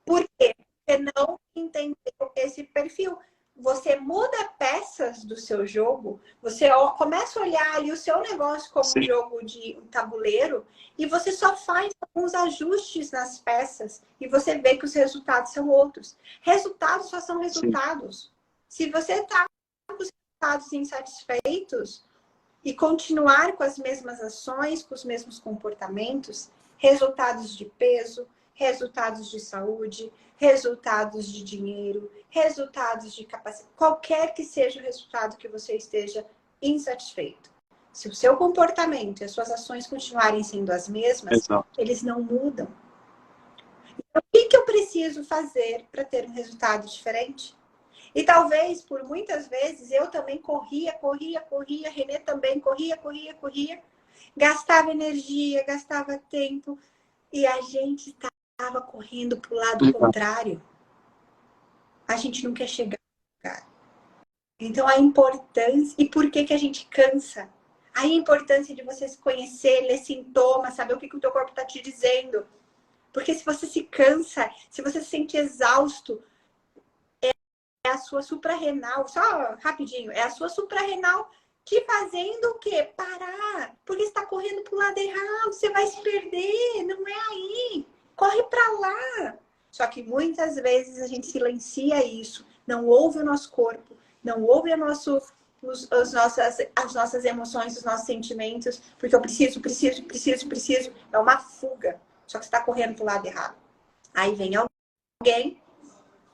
Porque não entendeu esse perfil. Você muda peças do seu jogo, você começa a olhar ali o seu negócio como um jogo de um tabuleiro e você só faz alguns ajustes nas peças e você vê que os resultados são outros. Resultados só são resultados. Se você está com os resultados insatisfeitos e continuar com as mesmas ações, com os mesmos comportamentos, resultados de peso, resultados de saúde, resultados de dinheiro, resultados de capacidade, qualquer que seja o resultado que você esteja insatisfeito. Se o seu comportamento e as suas ações continuarem sendo as mesmas, eles não mudam. Então, o que eu preciso fazer para ter um resultado diferente? E talvez, por muitas vezes, eu também corria, Renê também corria, gastava energia, gastava tempo, e a gente estava correndo para o lado contrário. A gente não quer chegar, cara. Então, a importância... E por que a gente cansa? A importância de você se conhecer, ler sintomas, saber o que o teu corpo está te dizendo. Porque se você se cansa, se você se sente exausto, é a sua suprarrenal, só rapidinho, é a sua suprarrenal te fazendo o quê? Parar. Porque você está correndo para o lado errado, você vai se perder, não é aí. Corre para lá. Só que muitas vezes a gente silencia isso, não ouve o nosso corpo, não ouve as nossas emoções, os nossos sentimentos, porque eu preciso. É uma fuga. Só que você está correndo para o lado errado. Aí vem alguém,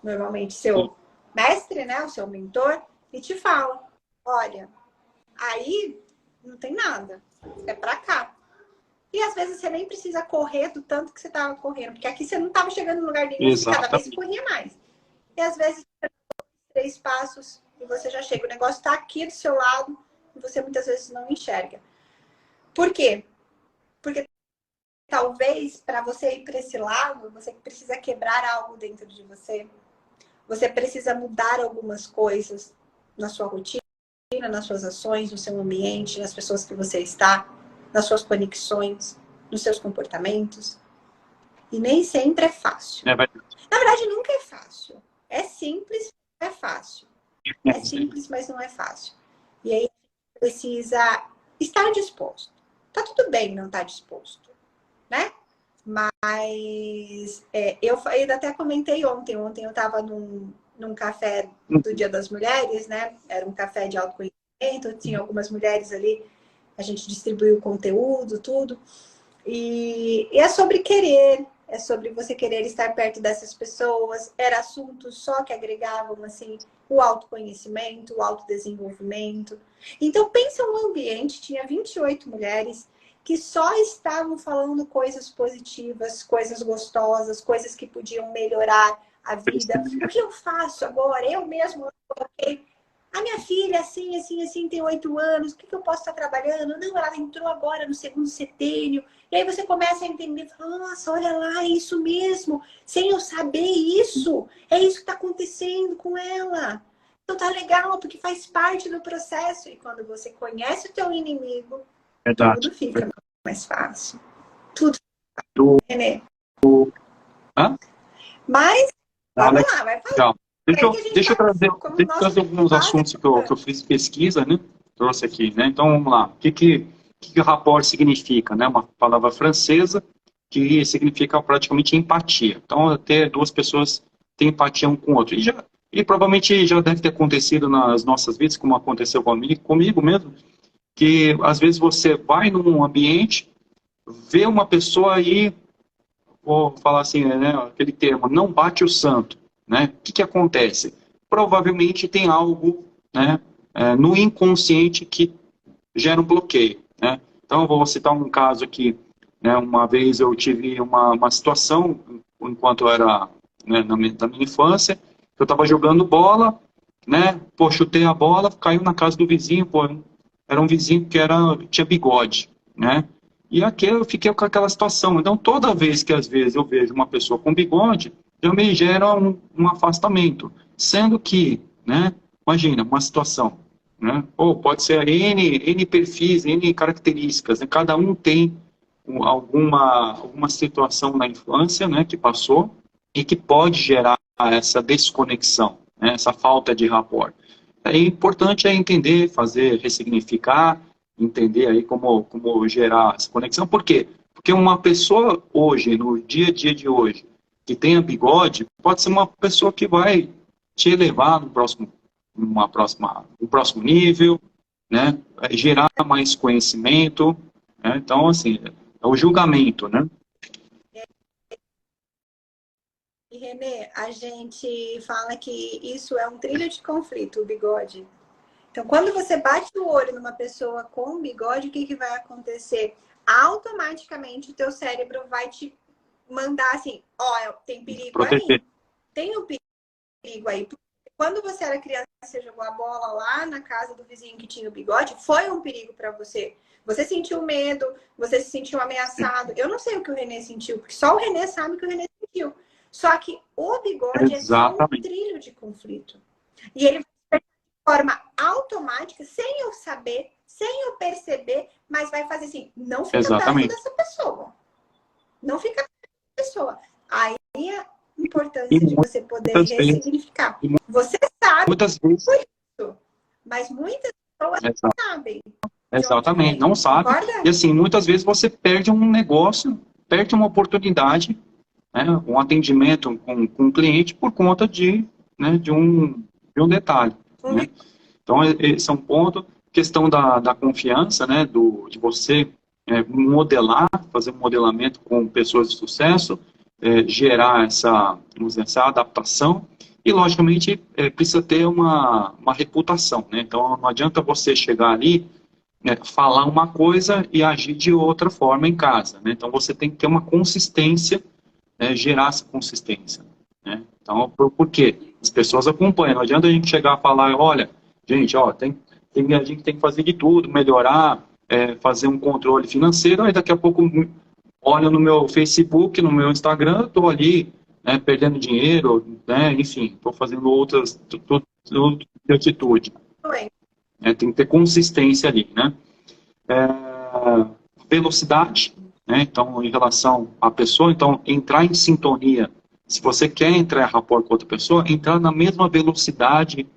normalmente seu mestre, né, o seu mentor, e te fala, olha, aí não tem nada, é para cá. E às vezes você nem precisa correr do tanto que você estava correndo, porque aqui você não estava chegando em lugar nenhum, você cada vez corria mais. E às vezes 3 passos e você já chega. O negócio está aqui do seu lado e você muitas vezes não enxerga. Por quê? Porque talvez para você ir para esse lado, você precisa quebrar algo dentro de você. Você precisa mudar algumas coisas na sua rotina, nas suas ações, no seu ambiente, nas pessoas que você está. nas suas conexões, nos seus comportamentos. E nem sempre é fácil. Na verdade, nunca é fácil. É simples, mas não é fácil. É simples, mas não é fácil. E aí, precisa estar disposto. Tá tudo bem não estar disposto, né? Mas eu até comentei ontem. Ontem eu estava num café do Dia das Mulheres, né? Era um café de autoconhecimento, tinha algumas mulheres ali, a gente distribuiu conteúdo, tudo. E é sobre querer, é sobre você querer estar perto dessas pessoas. Era assuntos só que agregavam, assim, o autoconhecimento, o autodesenvolvimento. Então, pensa um ambiente, tinha 28 mulheres que só estavam falando coisas positivas, coisas gostosas, coisas que podiam melhorar a vida. O que eu faço agora? Eu mesmo coloquei. A minha filha, assim, tem 8 anos, o que eu posso estar trabalhando? Não, ela entrou agora no segundo setênio. E aí você começa a entender, nossa, olha lá, é isso mesmo. Sem eu saber isso, é isso que está acontecendo com ela. Então tá legal, porque faz parte do processo. E quando você conhece o teu inimigo, tudo fica mais fácil. Tudo fica, Renê. Mas, vamos lá, vai falar. Deixa eu trazer alguns assuntos que eu fiz pesquisa, né? Trouxe aqui, né? Então, vamos lá. O que rapport significa, né? Uma palavra francesa que significa praticamente empatia. Então, ter duas pessoas têm empatia um com o outro. E provavelmente já deve ter acontecido nas nossas vidas, como aconteceu comigo mesmo, que às vezes você vai num ambiente, vê uma pessoa aí, vou falar assim, né? Aquele termo, não bate o santo. Né? O que acontece? Provavelmente tem algo, né, no inconsciente que gera um bloqueio. Né? Então, eu vou citar um caso aqui. Né? Uma vez eu tive uma situação, enquanto eu era, né, da minha infância, eu estava jogando bola, né? Pô, chutei a bola, caiu na casa do vizinho, pô, era um vizinho que tinha bigode, né? E aqui eu fiquei com aquela situação. Então, toda vez que às vezes eu vejo uma pessoa com bigode, já me gera um afastamento. Sendo que, né, imagina, uma situação, né, ou pode ser N perfis, N características, né, cada um tem alguma situação na infância, né, que passou e que pode gerar essa desconexão, né, essa falta de rapport. É importante entender, ressignificar, entender aí como gerar essa conexão. Por quê? Porque uma pessoa hoje, no dia a dia de hoje, que tenha bigode, pode ser uma pessoa que vai te elevar no próximo nível, né? Gerar mais conhecimento, né? Então, assim, é o julgamento, né? E, Renê, a gente fala que isso é um trilho de conflito, o bigode. Então, quando você bate o olho numa pessoa com bigode, o que vai acontecer? Automaticamente, o teu cérebro vai te mandar assim, ó, tem perigo proteger. Aí. Tem um perigo aí. Quando você era criança, você jogou a bola lá na casa do vizinho que tinha o bigode, foi um perigo para você. Você sentiu medo, você se sentiu ameaçado. Eu não sei o que o Renê sentiu, porque só o Renê sabe o que o Renê sentiu. Só que o bigode é só um trilho de conflito. E ele vai de forma automática, sem eu saber, sem eu perceber, mas vai fazer assim, não fica perto dessa pessoa. Não fica pessoa. Aí a importância de você poder ressignificar. Você sabe muitas vezes, isso, mas muitas pessoas não sabem. Exatamente, não sabe. E assim, muitas vezes você perde um negócio, perde uma oportunidade, né, um atendimento com um cliente por conta de um detalhe. Né? Então, esse é um ponto. Questão da confiança, né, de você modelar, fazer um modelamento com pessoas de sucesso, gerar essa adaptação e, logicamente, precisa ter uma reputação. Né? Então, não adianta você chegar ali, falar uma coisa e agir de outra forma em casa. Né? Então, você tem que ter uma consistência, gerar essa consistência. Né? Então, por quê? As pessoas acompanham. Não adianta a gente chegar e falar, olha, gente, ó, a gente tem que fazer de tudo, melhorar, fazer um controle financeiro, aí daqui a pouco olha no meu Facebook, no meu Instagram, estou ali, né, perdendo dinheiro, né, enfim, estou fazendo outras atitudes. Tem que ter consistência ali, né? velocidade, né? Então, em relação à pessoa, então, entrar em sintonia. Se você quer entrar em rapport com outra pessoa, entrar na mesma velocidade,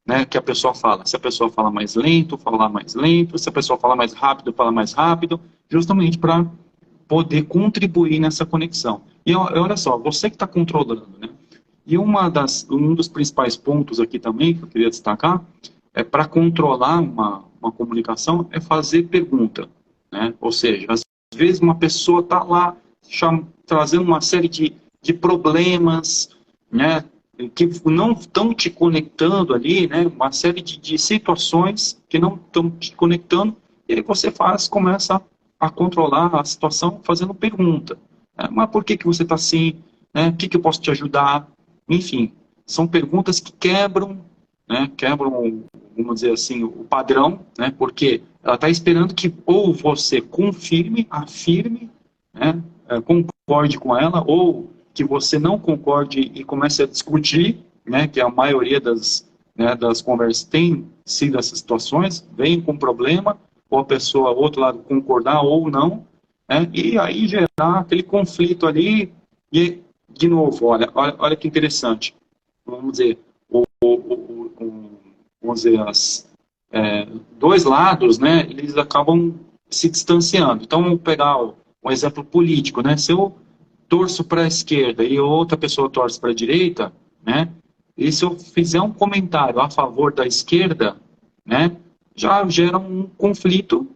né, que a pessoa fala. Se a pessoa fala mais lento, falar mais lento. Se a pessoa fala mais rápido, falar mais rápido. Justamente para poder contribuir nessa conexão. E olha só, você que está controlando, né? E um dos principais pontos aqui também, que eu queria destacar, é para controlar uma comunicação, é fazer pergunta, né? Ou seja, às vezes uma pessoa está lá trazendo uma série de problemas, né? Que não estão te conectando ali, né? Uma série de situações que não estão te conectando, e aí você começa a controlar a situação fazendo pergunta. Né? Mas por que você está assim? Né? O que eu posso te ajudar? Enfim, são perguntas que quebram, né? Quebram, vamos dizer assim, o padrão, né? Porque ela está esperando que ou você confirme, afirme, né? Concorde com ela, ou que você não concorde e comece a discutir, né? Que a maioria das conversas tem sido essas situações, vem com problema, ou a pessoa, outro lado, concordar ou não, né? E aí gerar aquele conflito ali, e, de novo, olha que interessante, vamos dizer, vamos dizer, dois lados, né, eles acabam se distanciando. Então, vamos pegar um exemplo político, né, se eu torço para a esquerda e outra pessoa torce para a direita, né, e se eu fizer um comentário a favor da esquerda, né, já gera um conflito,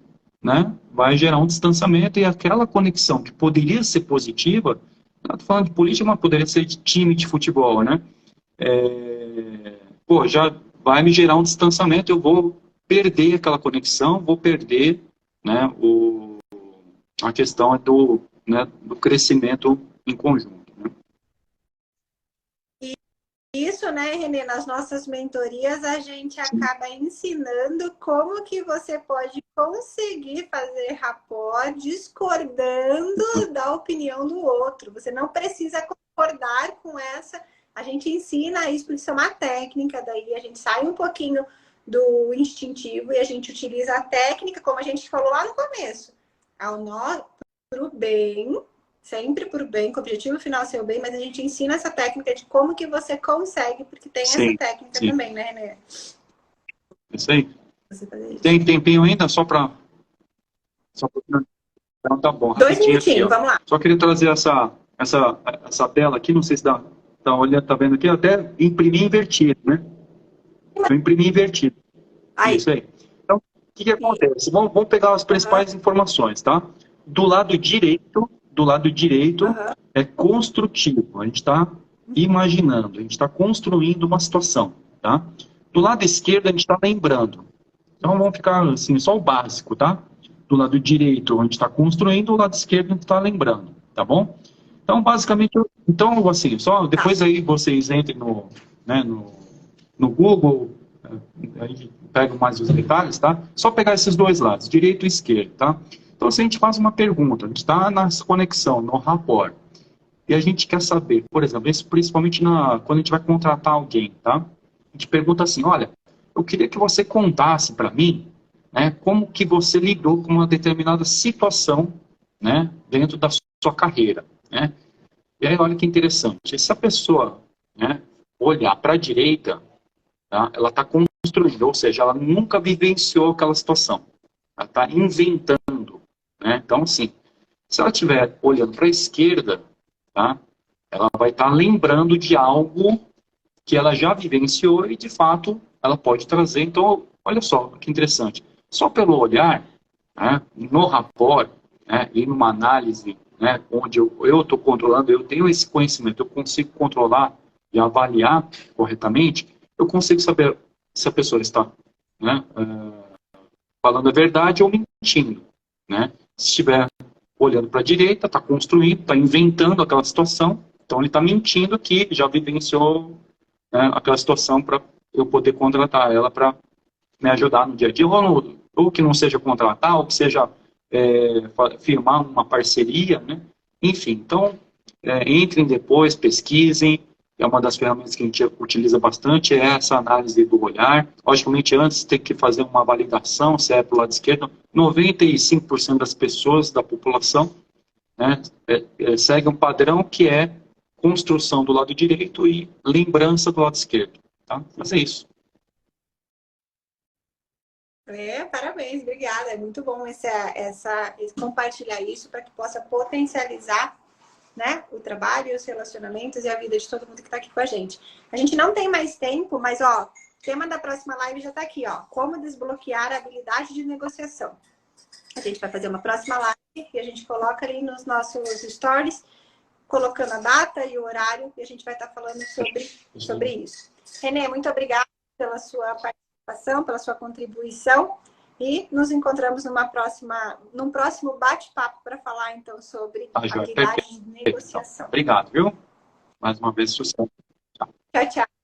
né, vai gerar um distanciamento, e aquela conexão que poderia ser positiva, não estou falando de política, mas poderia ser de time de futebol, né, já vai me gerar um distanciamento, eu vou perder aquela conexão, vou perder, né, a questão do crescimento em conjunto. Né? Isso, né, Renê, nas nossas mentorias a gente acaba ensinando como que você pode conseguir fazer rapport discordando da opinião do outro. Você não precisa concordar com essa. A gente ensina isso, porque isso é uma técnica, daí a gente sai um pouquinho do instintivo e a gente utiliza a técnica, como a gente falou lá no começo, pro bem, sempre pro bem, com o objetivo final ser o bem, mas a gente ensina essa técnica de como que você consegue, porque tem essa técnica também, né, Renê? Isso aí. Tem tempinho ainda só para... Então tá bom. 2 minutinhos, vamos lá. Só queria trazer essa tela aqui, não sei se dá olhando, tá vendo aqui, eu até imprimi invertido, né? Eu imprimi invertido. Aí. Isso aí. Então, o que acontece? Vamos pegar as principais informações, tá? Do lado direito é construtivo. A gente está imaginando, a gente está construindo uma situação, tá? Do lado esquerdo a gente está lembrando. Então vamos ficar assim, só o básico, tá? Do lado direito a gente está construindo, do lado esquerdo a gente está lembrando, tá bom? Então, basicamente, assim, só depois aí vocês entrem no Google, aí pegam mais os detalhes, tá? Só pegar esses dois lados, direito e esquerdo, tá? Então, se a gente faz uma pergunta, a gente está na conexão, no rapport, e a gente quer saber, por exemplo, isso principalmente quando a gente vai contratar alguém, tá? A gente pergunta assim, olha, eu queria que você contasse para mim, né, como que você lidou com uma determinada situação, né, dentro da sua carreira, né? E aí, olha que interessante, se a pessoa, né, olhar para a direita, tá, ela está construindo, ou seja, ela nunca vivenciou aquela situação, ela está inventando, né? Então, assim, se ela estiver olhando para a esquerda, tá, ela vai estar lembrando de algo que ela já vivenciou e, de fato, ela pode trazer. Então, olha só que interessante, só pelo olhar, né, no rapport, né, e numa análise, né, onde eu estou controlando, eu tenho esse conhecimento, eu consigo controlar e avaliar corretamente, eu consigo saber se a pessoa está, né, falando a verdade ou mentindo. Né? Se estiver olhando para a direita, está construindo, está inventando aquela situação, então ele está mentindo que já vivenciou, né, aquela situação para eu poder contratar ela para me ajudar no dia a dia, ou que não seja contratar, ou que seja firmar uma parceria, né? Enfim, então, entrem depois, pesquisem, é uma das ferramentas que a gente utiliza bastante, é essa análise do olhar. Logicamente, antes tem que fazer uma validação, se é para o lado esquerdo. 95% das pessoas, da população, né, segue um padrão que é construção do lado direito e lembrança do lado esquerdo. Tá? Mas é isso. Parabéns, obrigada. É muito bom compartilhar isso para que possa potencializar, né, o trabalho, os relacionamentos e a vida de todo mundo que está aqui com a gente. A gente não tem mais tempo, mas ó, o tema da próxima live já está aqui, ó. Como desbloquear a habilidade de negociação. A gente vai fazer uma próxima live e a gente coloca ali nos nossos stories, colocando a data e o horário, e a gente vai estar falando sobre isso. Renê, muito obrigada pela sua participação, pela sua contribuição. E nos encontramos num próximo bate-papo para falar, então, sobre habilidade de negociação. Obrigado, viu? Mais uma vez, sucesso. Tchau, tchau.